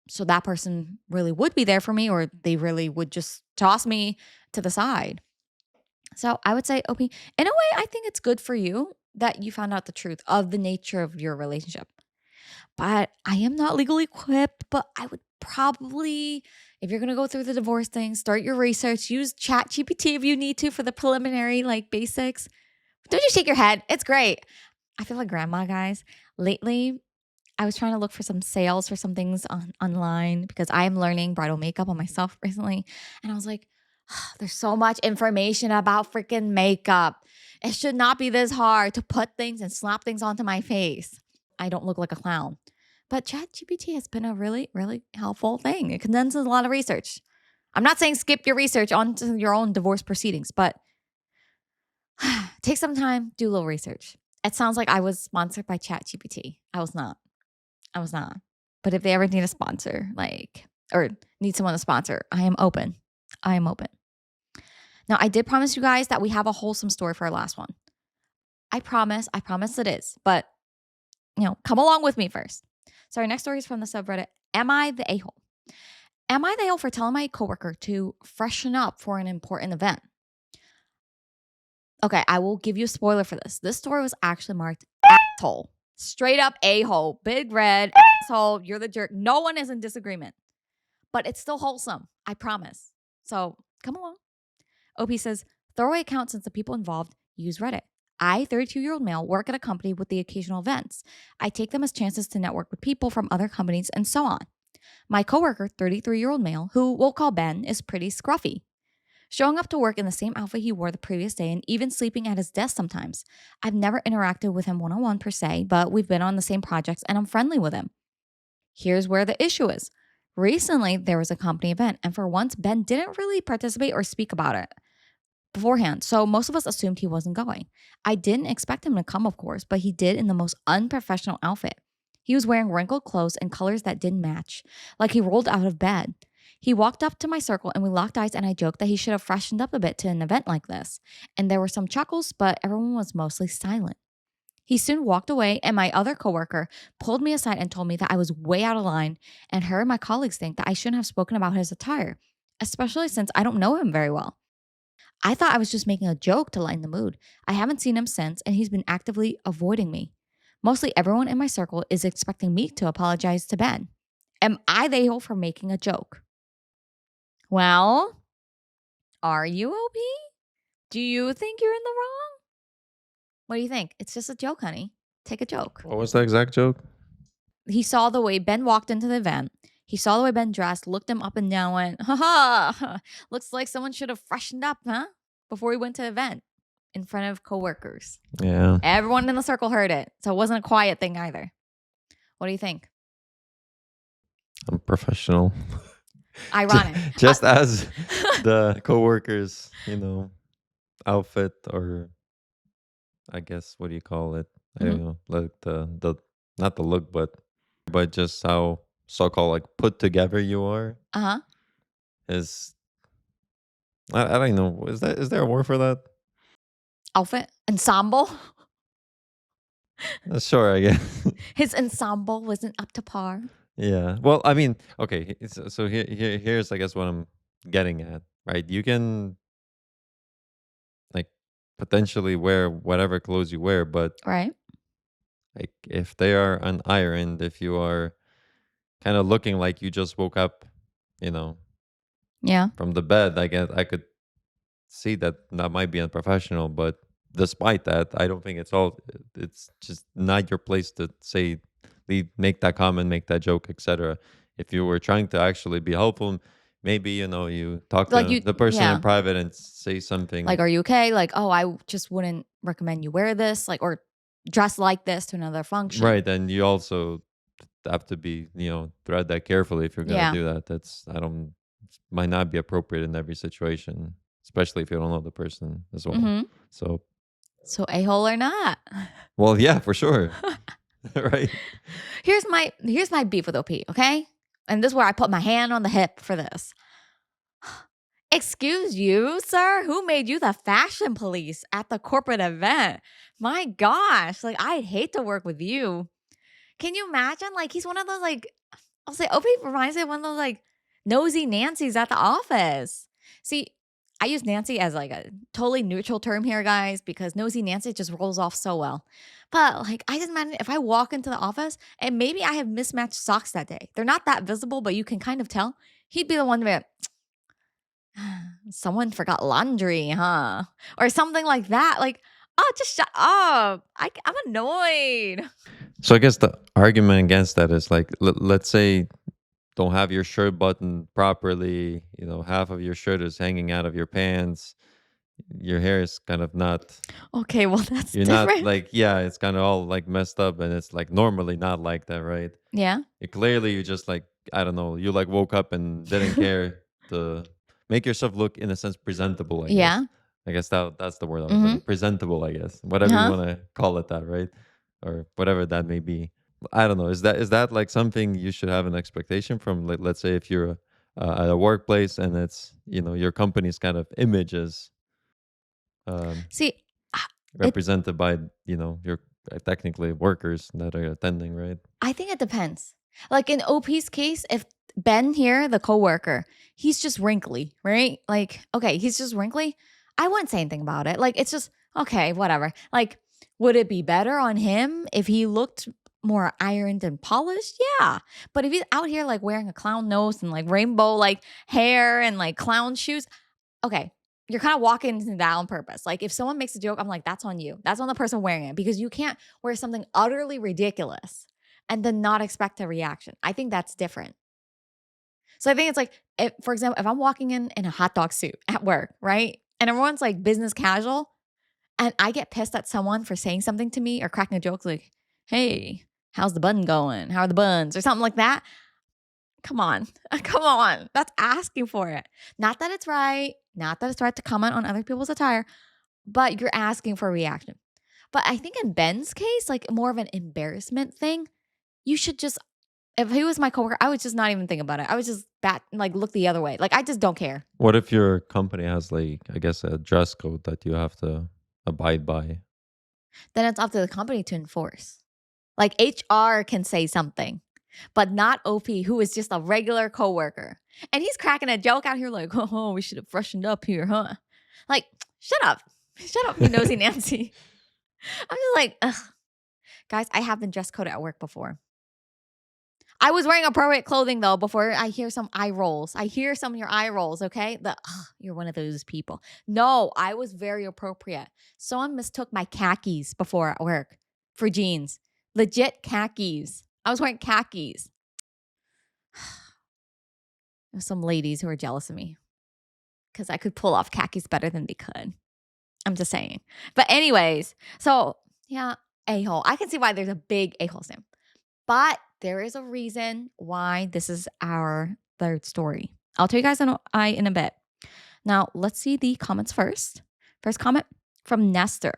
So that person really would be there for me, or they really would just toss me to the side. So I would say, OP, in a way, I think it's good for you that you found out the truth of the nature of your relationship. But I am not legally equipped, but I would probably, if you're going to go through the divorce thing, start your research, use Chat GPT if you need to for the preliminary, like basics. Don't you shake your head. It's great. I feel like grandma, guys. Lately, I was trying to look for some sales for some things online because I am learning bridal makeup on myself recently. And I was like, there's so much information about freaking makeup. It should not be this hard to put things and slap things onto my face. I don't look like a clown. But ChatGPT has been a really, really helpful thing. It condenses a lot of research. I'm not saying skip your research onto your own divorce proceedings, but take some time, do a little research. It sounds like I was sponsored by ChatGPT. I was not. But if they ever need a sponsor, or need someone to sponsor, I am open. Now, I did promise you guys that we have a wholesome story for our last one. I promise it is. But, come along with me first. So our next story is from the subreddit, Am I the A-hole? Am I the A-hole for telling my coworker to freshen up for an important event? Okay, I will give you a spoiler for this. This story was actually marked asshole. Straight up A-hole. Big red asshole. You're the jerk. No one is in disagreement. But it's still wholesome. I promise. So come along. OP says, throwaway account since the people involved use Reddit. I, 32-year-old male, work at a company with the occasional events. I take them as chances to network with people from other companies and so on. My coworker, 33-year-old male, who we'll call Ben, is pretty scruffy. Showing up to work in the same outfit he wore the previous day and even sleeping at his desk sometimes. I've never interacted with him one-on-one per se, but we've been on the same projects and I'm friendly with him. Here's where the issue is. Recently, there was a company event, and for once, Ben didn't really participate or speak about it beforehand, so most of us assumed he wasn't going. I didn't expect him to come, of course, but he did in the most unprofessional outfit. He was wearing wrinkled clothes and colors that didn't match, like he rolled out of bed. He walked up to my circle and we locked eyes, and I joked that he should have freshened up a bit to an event like this. And there were some chuckles, but everyone was mostly silent. He soon walked away, and my other coworker pulled me aside and told me that I was way out of line, and her and my colleagues think that I shouldn't have spoken about his attire, especially since I don't know him very well. I thought I was just making a joke to lighten the mood. I haven't seen him since, and he's been actively avoiding me. Mostly everyone in my circle is expecting me to apologize to Ben. Am I the a-hole for making a joke? Well, are you, OP? Do you think you're in the wrong? What do you think? It's just a joke, honey. Take a joke. What was the exact joke? He saw the way Ben walked into the event. He saw the way Ben dressed, looked him up and down, went, ha, looks like someone should have freshened up, huh? Before he went to the event in front of coworkers. Yeah. Everyone in the circle heard it. So it wasn't a quiet thing either. What do you think? I'm professional. Ironic. Just as the coworkers, outfit, or I guess, what do you call it? I don't know, like the not the look, but just how so-called like put together you are Uh-huh. is I don't know. Is there a word for that? Outfit? Ensemble? Sure, I guess. His ensemble wasn't up to par. Yeah. Well, I mean, okay. So here's I guess what I'm getting at, right? You can like potentially wear whatever clothes you wear, but Right? like if they are unironed, if you are kind of looking like you just woke up, you know, Yeah. from the bed, I could see that that might be unprofessional. But despite that, I don't think it's just not your place to say, make that comment, make that joke, etc. If you were trying to actually be helpful, maybe you talk Like to the person yeah. in private and say something Like, are you okay? Like, oh, I just wouldn't recommend you wear this, like, or dress like this to another function. right. And you also have to be, thread that carefully if you're gonna Yeah. do that. Might not be appropriate in every situation, especially if you don't know the person as well. Mm-hmm. So a-hole or not? Well, yeah, for sure. Right. Here's my beef with OP, okay? And this is where I put my hand on the hip for this. Excuse you, sir? Who made you the fashion police at the corporate event? My gosh, like I'd hate to work with you. Can you imagine? Like he's one of those like I'll say OP reminds me of one of those like nosy Nancy's at the office. See, I use Nancy as like a totally neutral term here, guys, because nosy Nancy just rolls off so well. But like, I just imagine if I walk into the office and maybe I have mismatched socks that day. They're not that visible, but you can kind of tell. He'd be the one to be like, someone forgot laundry, huh? Or something like that. Like, oh, just shut up. I'm annoyed. So I guess the argument against that is like, let's say don't have your shirt buttoned properly. You know, half of your shirt is hanging out of your pants. Your hair is kind of not. Okay, well, that's You're not different. like, yeah, it's kind of all like messed up, and it's like normally not like that, right? Yeah. Clearly, you just like, I don't know, you like woke up and didn't care to make yourself look, in a sense, presentable. I guess. Yeah. I guess that's the word I was Mm-hmm. looking. Presentable, I guess. Whatever you Huh? want to call it, that, right? Or whatever that may be. I don't know. Is that like something you should have an expectation from? Like, let's say if you're at a workplace and it's your company's kind of image is um, See, it represented by your technically workers that are attending, right? I think it depends. Like in OP's case, if Ben here, the coworker, he's just wrinkly, right? Like, okay, he's just wrinkly. I wouldn't say anything about it. Like, it's just okay, whatever. Like, would it be better on him if he looked more ironed and polished? Yeah. But if he's out here like wearing a clown nose and like rainbow like hair and like clown shoes, okay, you're kind of walking into that on purpose. Like if someone makes a joke, I'm like, that's on you. That's on the person wearing it because you can't wear something utterly ridiculous and then not expect a reaction. I think that's different. So I think it's like, if, for example, if I'm walking in a hot dog suit at work, right? And everyone's like business casual, and I get pissed at someone for saying something to me or cracking a joke like, hey, how's the bun going? How are the buns? Or something like that. Come on. Come on. That's asking for it. Not that it's right. Not that it's right to comment on other people's attire, but you're asking for a reaction. But I think in Ben's case, like more of an embarrassment thing, you should just, if he was my coworker, I would just not even think about it. I would just look the other way. Like, I just don't care. What if your company has like, I guess, a dress code that you have to abide by? Then it's up to the company to enforce. Like, HR can say something, but not OP, who is just a regular coworker. And he's cracking a joke out here like, oh, we should have freshened up here, huh? Like, shut up. Shut up, you nosy Nancy. I'm just like, ugh. Guys, I have been dress coded at work before. I was wearing appropriate clothing though before I hear some eye rolls. I hear some of your eye rolls, okay? You're one of those people. No, I was very appropriate. Someone mistook my khakis before at work for jeans. Legit khakis. I was wearing khakis. There's some ladies who are jealous of me because I could pull off khakis better than they could. I'm just saying. But anyways, so yeah, a-hole. I can see why there's a big a-hole stamp. But there is a reason why this is our third story. I'll tell you guys in a bit. Now, let's see the comments first. First comment from Nestor.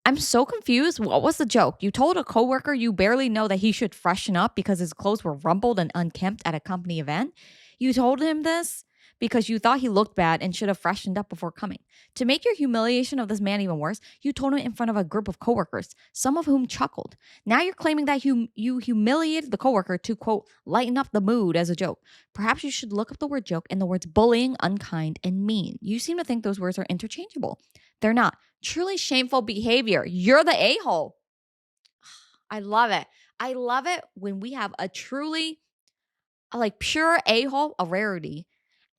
I'm so confused. What was the joke? You told a coworker you barely know that he should freshen up because his clothes were rumpled and unkempt at a company event? You told him this because you thought he looked bad and should have freshened up before coming. To make your humiliation of this man even worse, you told him in front of a group of coworkers, some of whom chuckled. Now you're claiming that you humiliated the coworker to, quote, lighten up the mood as a joke. Perhaps you should look up the word joke and the words bullying, unkind, and mean. You seem to think those words are interchangeable. They're not. Truly shameful behavior. You're the a-hole. I love it. I love it when we have a truly like pure a-hole, a rarity.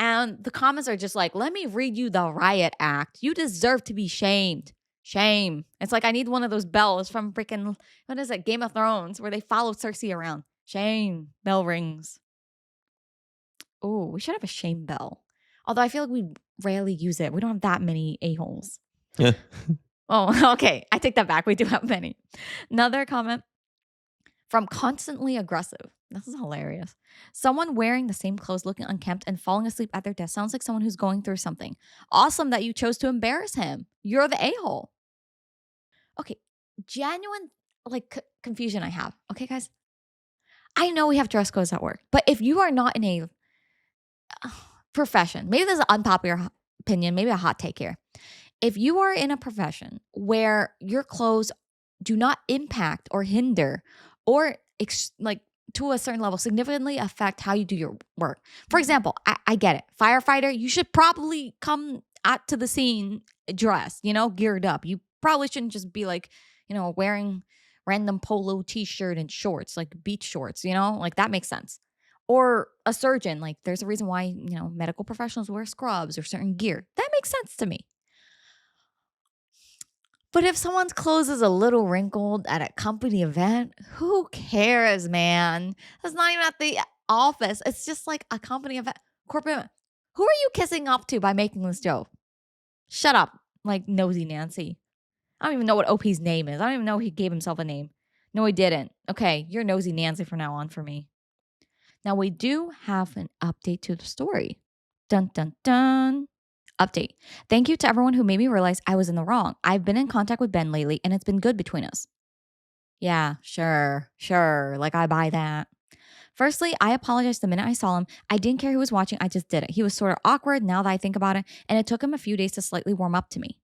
And the comments are just like, let me read you the riot act. You deserve to be shamed. Shame. It's like I need one of those bells from freaking, what is it, Game of Thrones, where they follow Cersei around. Shame. Bell rings. Oh, we should have a shame bell. Although I feel like we rarely use it. We don't have that many a-holes. Oh, okay. I take that back. We do have many. Another comment from constantly aggressive. This is hilarious. Someone wearing the same clothes, looking unkempt, and falling asleep at their desk sounds like someone who's going through something. Awesome that you chose to embarrass him. You're the a-hole. Okay. Genuine confusion I have. Okay, guys. I know we have dress codes at work, but if you are not in a profession. Maybe there's an unpopular opinion, maybe a hot take here. If you are in a profession where your clothes do not impact or hinder or like to a certain level significantly affect how you do your work. For example, I get it. Firefighter, you should probably come out to the scene dressed, geared up. You probably shouldn't just be like, wearing random polo t-shirt and shorts, like beach shorts, like that makes sense. Or a surgeon, like there's a reason why, medical professionals wear scrubs or certain gear. That makes sense to me. But if someone's clothes is a little wrinkled at a company event, who cares, man? That's not even at the office. It's just like a company event, corporate event. Who are you kissing up to by making this joke? Shut up, like nosy Nancy. I don't even know what OP's name is. I don't even know he gave himself a name. No, he didn't. Okay, you're nosy Nancy from now on for me. Now we do have an update to the story. Dun, dun, dun. Update. Thank you to everyone who made me realize I was in the wrong. I've been in contact with Ben lately and it's been good between us. Yeah, sure. Like I buy that. Firstly, I apologized the minute I saw him. I didn't care who was watching. I just did it. He was sort of awkward now that I think about it, and it took him a few days to slightly warm up to me.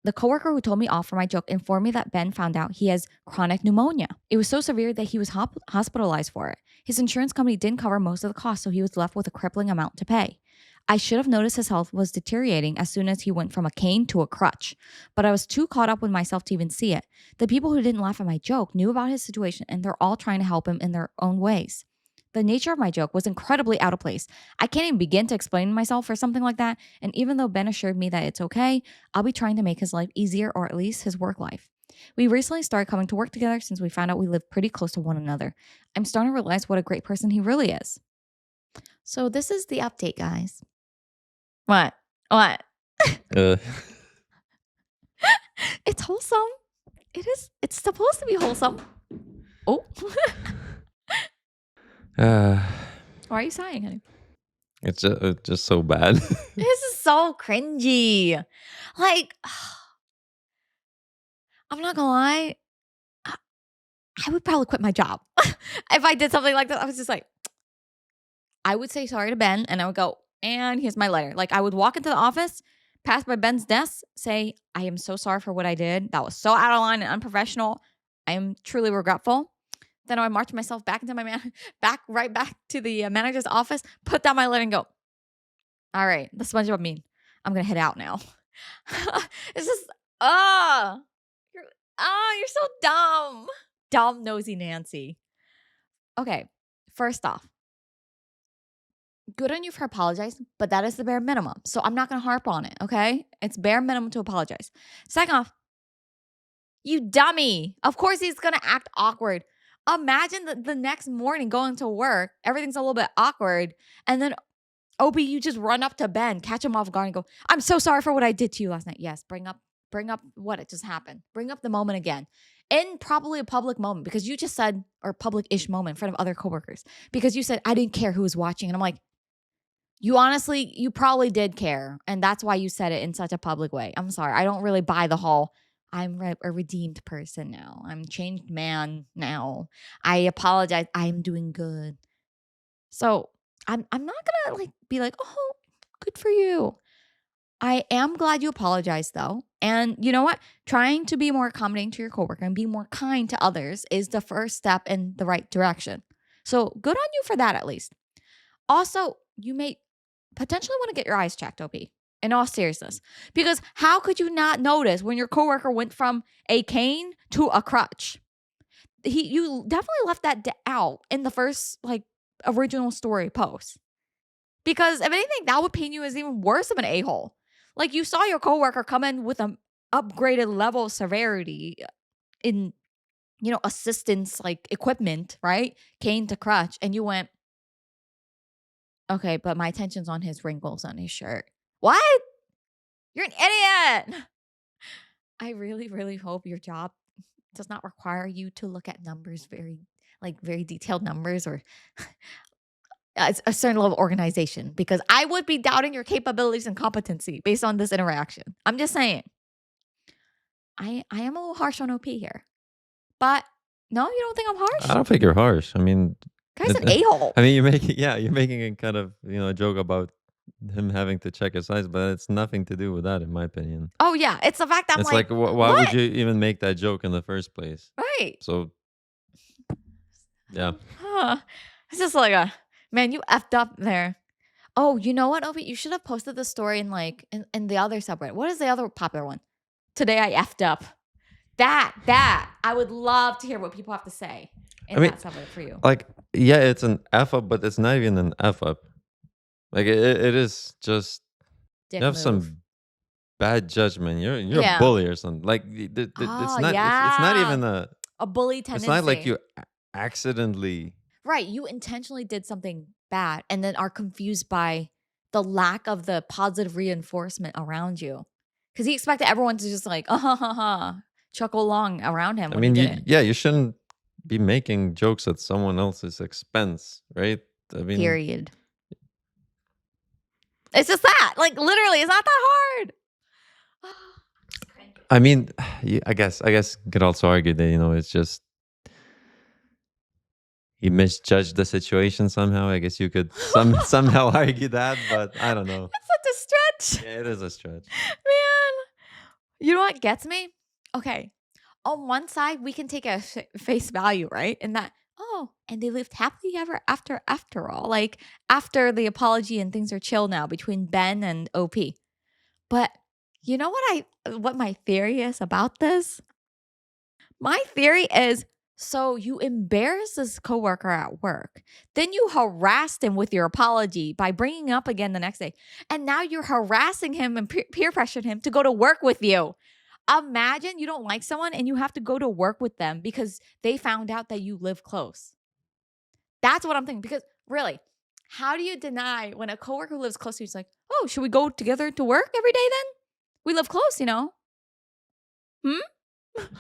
The coworker who told me off for my joke informed me that Ben found out he has chronic pneumonia. It was so severe that he was hospitalized for it. His insurance company didn't cover most of the cost, so he was left with a crippling amount to pay. I should have noticed his health was deteriorating as soon as he went from a cane to a crutch, but I was too caught up with myself to even see it. The people who didn't laugh at my joke knew about his situation, and they're all trying to help him in their own ways. The nature of my joke was incredibly out of place. I can't even begin to explain myself for something like that, and even though Ben assured me that it's okay, I'll be trying to make his life easier, or at least his work life. We recently started coming to work together since we found out we live pretty close to one another. I'm starting to realize what a great person he really is. So this is the update, guys. What? Uh, It's wholesome. It is. It's supposed to be wholesome. Oh. uh, Why are you sighing, honey? it's just so bad. This is so cringy. Like, I'm not gonna lie. I would probably quit my job if I did something like that. I was just like, I would say sorry to Ben and I would go, and here's my letter. Like, I would walk into the office, pass by Ben's desk, say, I am so sorry for what I did. That was so out of line and unprofessional. I am truly regretful. Then I would march myself back into my right back to the manager's office, put down my letter and go, all right, the SpongeBob meme. I'm going to head out now. It's just, you're so dumb. Dumb, nosy Nancy. Okay, first off, good on you for apologizing, but that is the bare minimum. So I'm not going to harp on it, okay? It's bare minimum to apologize. Second off, you dummy. Of course he's going to act awkward. Imagine the next morning going to work, everything's a little bit awkward, and then Opie, you just run up to Ben, catch him off guard and go, I'm so sorry for what I did to you last night. Yes, bring up what it just happened. Bring up the moment again. In probably a public moment, because you just said, or public-ish moment in front of other coworkers, because you said, I didn't care who was watching. And I'm like, you probably did care. And that's why you said it in such a public way. I'm sorry. I don't really buy the whole, I'm a redeemed person now. I'm a changed man now. I apologize. I'm doing good. So I'm not gonna be like, oh, good for you. I am glad you apologized though. And you know what? Trying to be more accommodating to your coworker and be more kind to others is the first step in the right direction. So good on you for that at least. Also, you may potentially want to get your eyes checked, OP, in all seriousness. Because how could you not notice when your coworker went from a cane to a crutch? You definitely left that out in the first original story post. Because if anything, that would paint you as even worse of an a-hole. Like you saw your coworker come in with an upgraded level of severity in, assistance equipment, right? Cane to crutch. And you went, okay, but my attention's on his wrinkles on his shirt. What? You're an idiot. I really, really hope your job does not require you to look at numbers very detailed numbers or a certain level of organization, because I would be doubting your capabilities and competency based on this interaction. I'm just saying. I am a little harsh on OP here. But no, you don't think I'm harsh? I don't think you're harsh. I mean, Guy's an a-hole. I mean, you're making a kind of, a joke about him having to check his size, but it's nothing to do with that, in my opinion. Oh, yeah. It's the fact that I'm It's like, like, why would what? you even make that joke in the first place? Right. So yeah, Huh. It's just like man, you effed up there. Oh, you know what, Obi? You should have posted the story in like in the other subreddit. What is the other popular one? Today I effed up. That I would love to hear what people have to say I in mean, that subreddit for you. like, yeah, it's an f up, but it's not even an f up. Like it is just you Dick have move. some bad judgment. You're a Yeah. bully or something. Like Oh, it's not yeah. even a. A bully It's not like tendency. you accidentally. Right. You intentionally did something bad and then are confused by the lack of the positive reinforcement around you. Because he expected everyone to just like, ha ha ha, chuckle along around him I when he mean, did it. you shouldn't be making jokes at someone else's expense, right? I mean, Period. It's just that. Like literally, it's not that hard. I mean, I guess you could also argue that it's just he misjudged the situation somehow. I guess you could somehow argue that, but I don't know. That's such a stretch. Yeah, it is a stretch. Man. You know what gets me? Okay. On one side, we can take a face value, right? And that, oh, and they lived happily ever after all. Like after the apology and things are chill now between Ben and OP. But you know what my theory is about this? My theory is so you embarrass this coworker at work. Then you harassed him with your apology by bringing up again the next day. And now you're harassing him and peer pressuring him to go to work with you. Imagine you don't like someone and you have to go to work with them because they found out that you live close. That's what I'm thinking. Because really, how do you deny when a coworker lives close to you? It's like, oh, should we go together to work every day then? We live close, Hmm?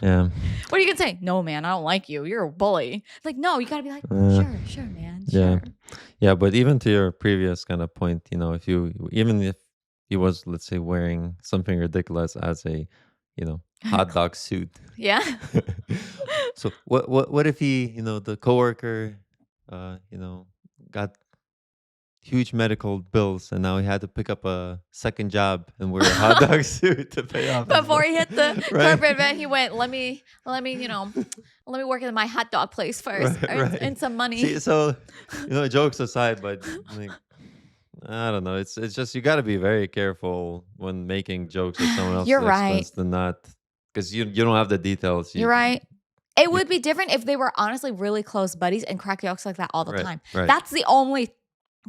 Yeah. What are you gonna say? No, man, I don't like you. You're a bully. Like, no, you gotta be like, sure, man, Yeah. sure. Yeah, but even to your previous kind of point, if if he was, let's say, wearing something ridiculous as a, hot dog suit. Yeah. So what if he, the coworker, got huge medical bills and now he had to pick up a second job and wear a hot dog suit to pay off his Before he hit the right? corporate event, he went, let me, let me work in my hot dog place first, earn some money. See, so jokes aside, but like, I don't know. It's just you got to be very careful when making jokes at someone else's You're right. expense than not, because you don't have the details. You're right. It would be different if they were honestly really close buddies and crack jokes like that all the time. Right. That's the only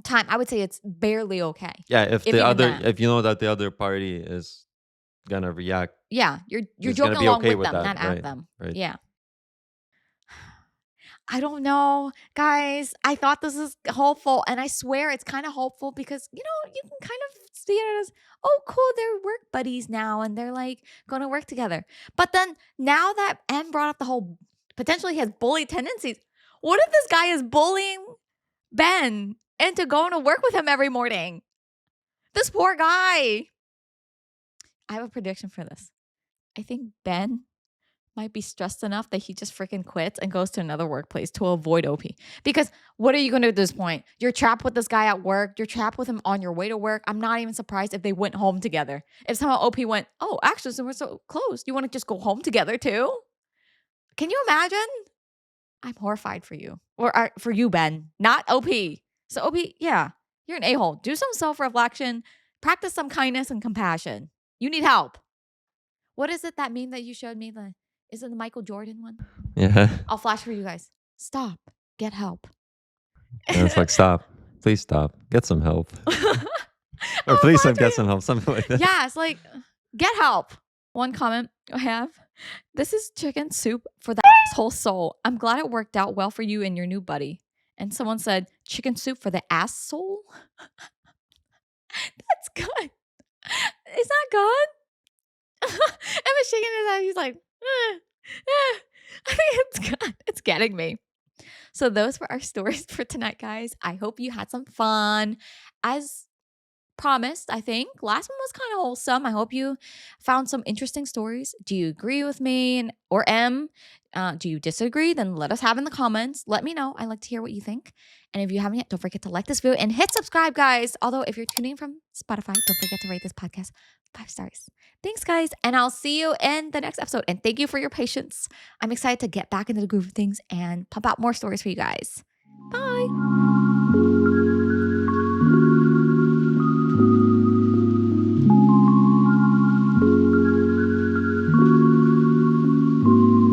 time I would say it's barely okay. Yeah, if you know that the other party is gonna react. Yeah, you're is joking gonna be along okay with them, that, not at right, them. right. Yeah. I don't know, guys. I thought this is hopeful, and I swear it's kind of hopeful because you can kind of see it as, oh, cool, they're work buddies now, and they're like going to work together. But then now that M brought up the whole potentially he has bully tendencies, what if this guy is bullying Ben into going to work with him every morning? This poor guy. I have a prediction for this. I think Ben might be stressed enough that he just freaking quits and goes to another workplace to avoid OP. Because what are you going to do at this point? You're trapped with this guy at work. You're trapped with him on your way to work. I'm not even surprised if they went home together. If somehow OP went, oh, actually, so we're so close. You want to just go home together too? Can you imagine? I'm horrified for you. Or for you, Ben, not OP. So OP, yeah, you're an a-hole. Do some self-reflection. Practice some kindness and compassion. You need help. What is it, that meme that you showed me? Is it the Michael Jordan one? Yeah. I'll flash for you guys. Stop. Get help. And it's like, stop. Please stop. Get some help. Or please get some help. Something like that. Yeah, it's like, get help. One comment I have. This is chicken soup for the whole soul. I'm glad it worked out well for you and your new buddy. And someone said, chicken soup for the ass soul? That's good. Is that good? Emma's shaking his head. He's like, I think it's good. It's getting me. So those were our stories for tonight, guys. I hope you had some fun. As promised, I think. Last one was kind of wholesome. I hope you found some interesting stories. Do you agree with me or M? Do you disagree? Then let us have in the comments. Let me know. I like to hear what you think. And if you haven't yet, don't forget to like this video and hit subscribe, guys. Although if you're tuning in from Spotify, don't forget to rate this podcast 5 stars. Thanks, guys. And I'll see you in the next episode. And thank you for your patience. I'm excited to get back into the groove of things and pump out more stories for you guys. Bye.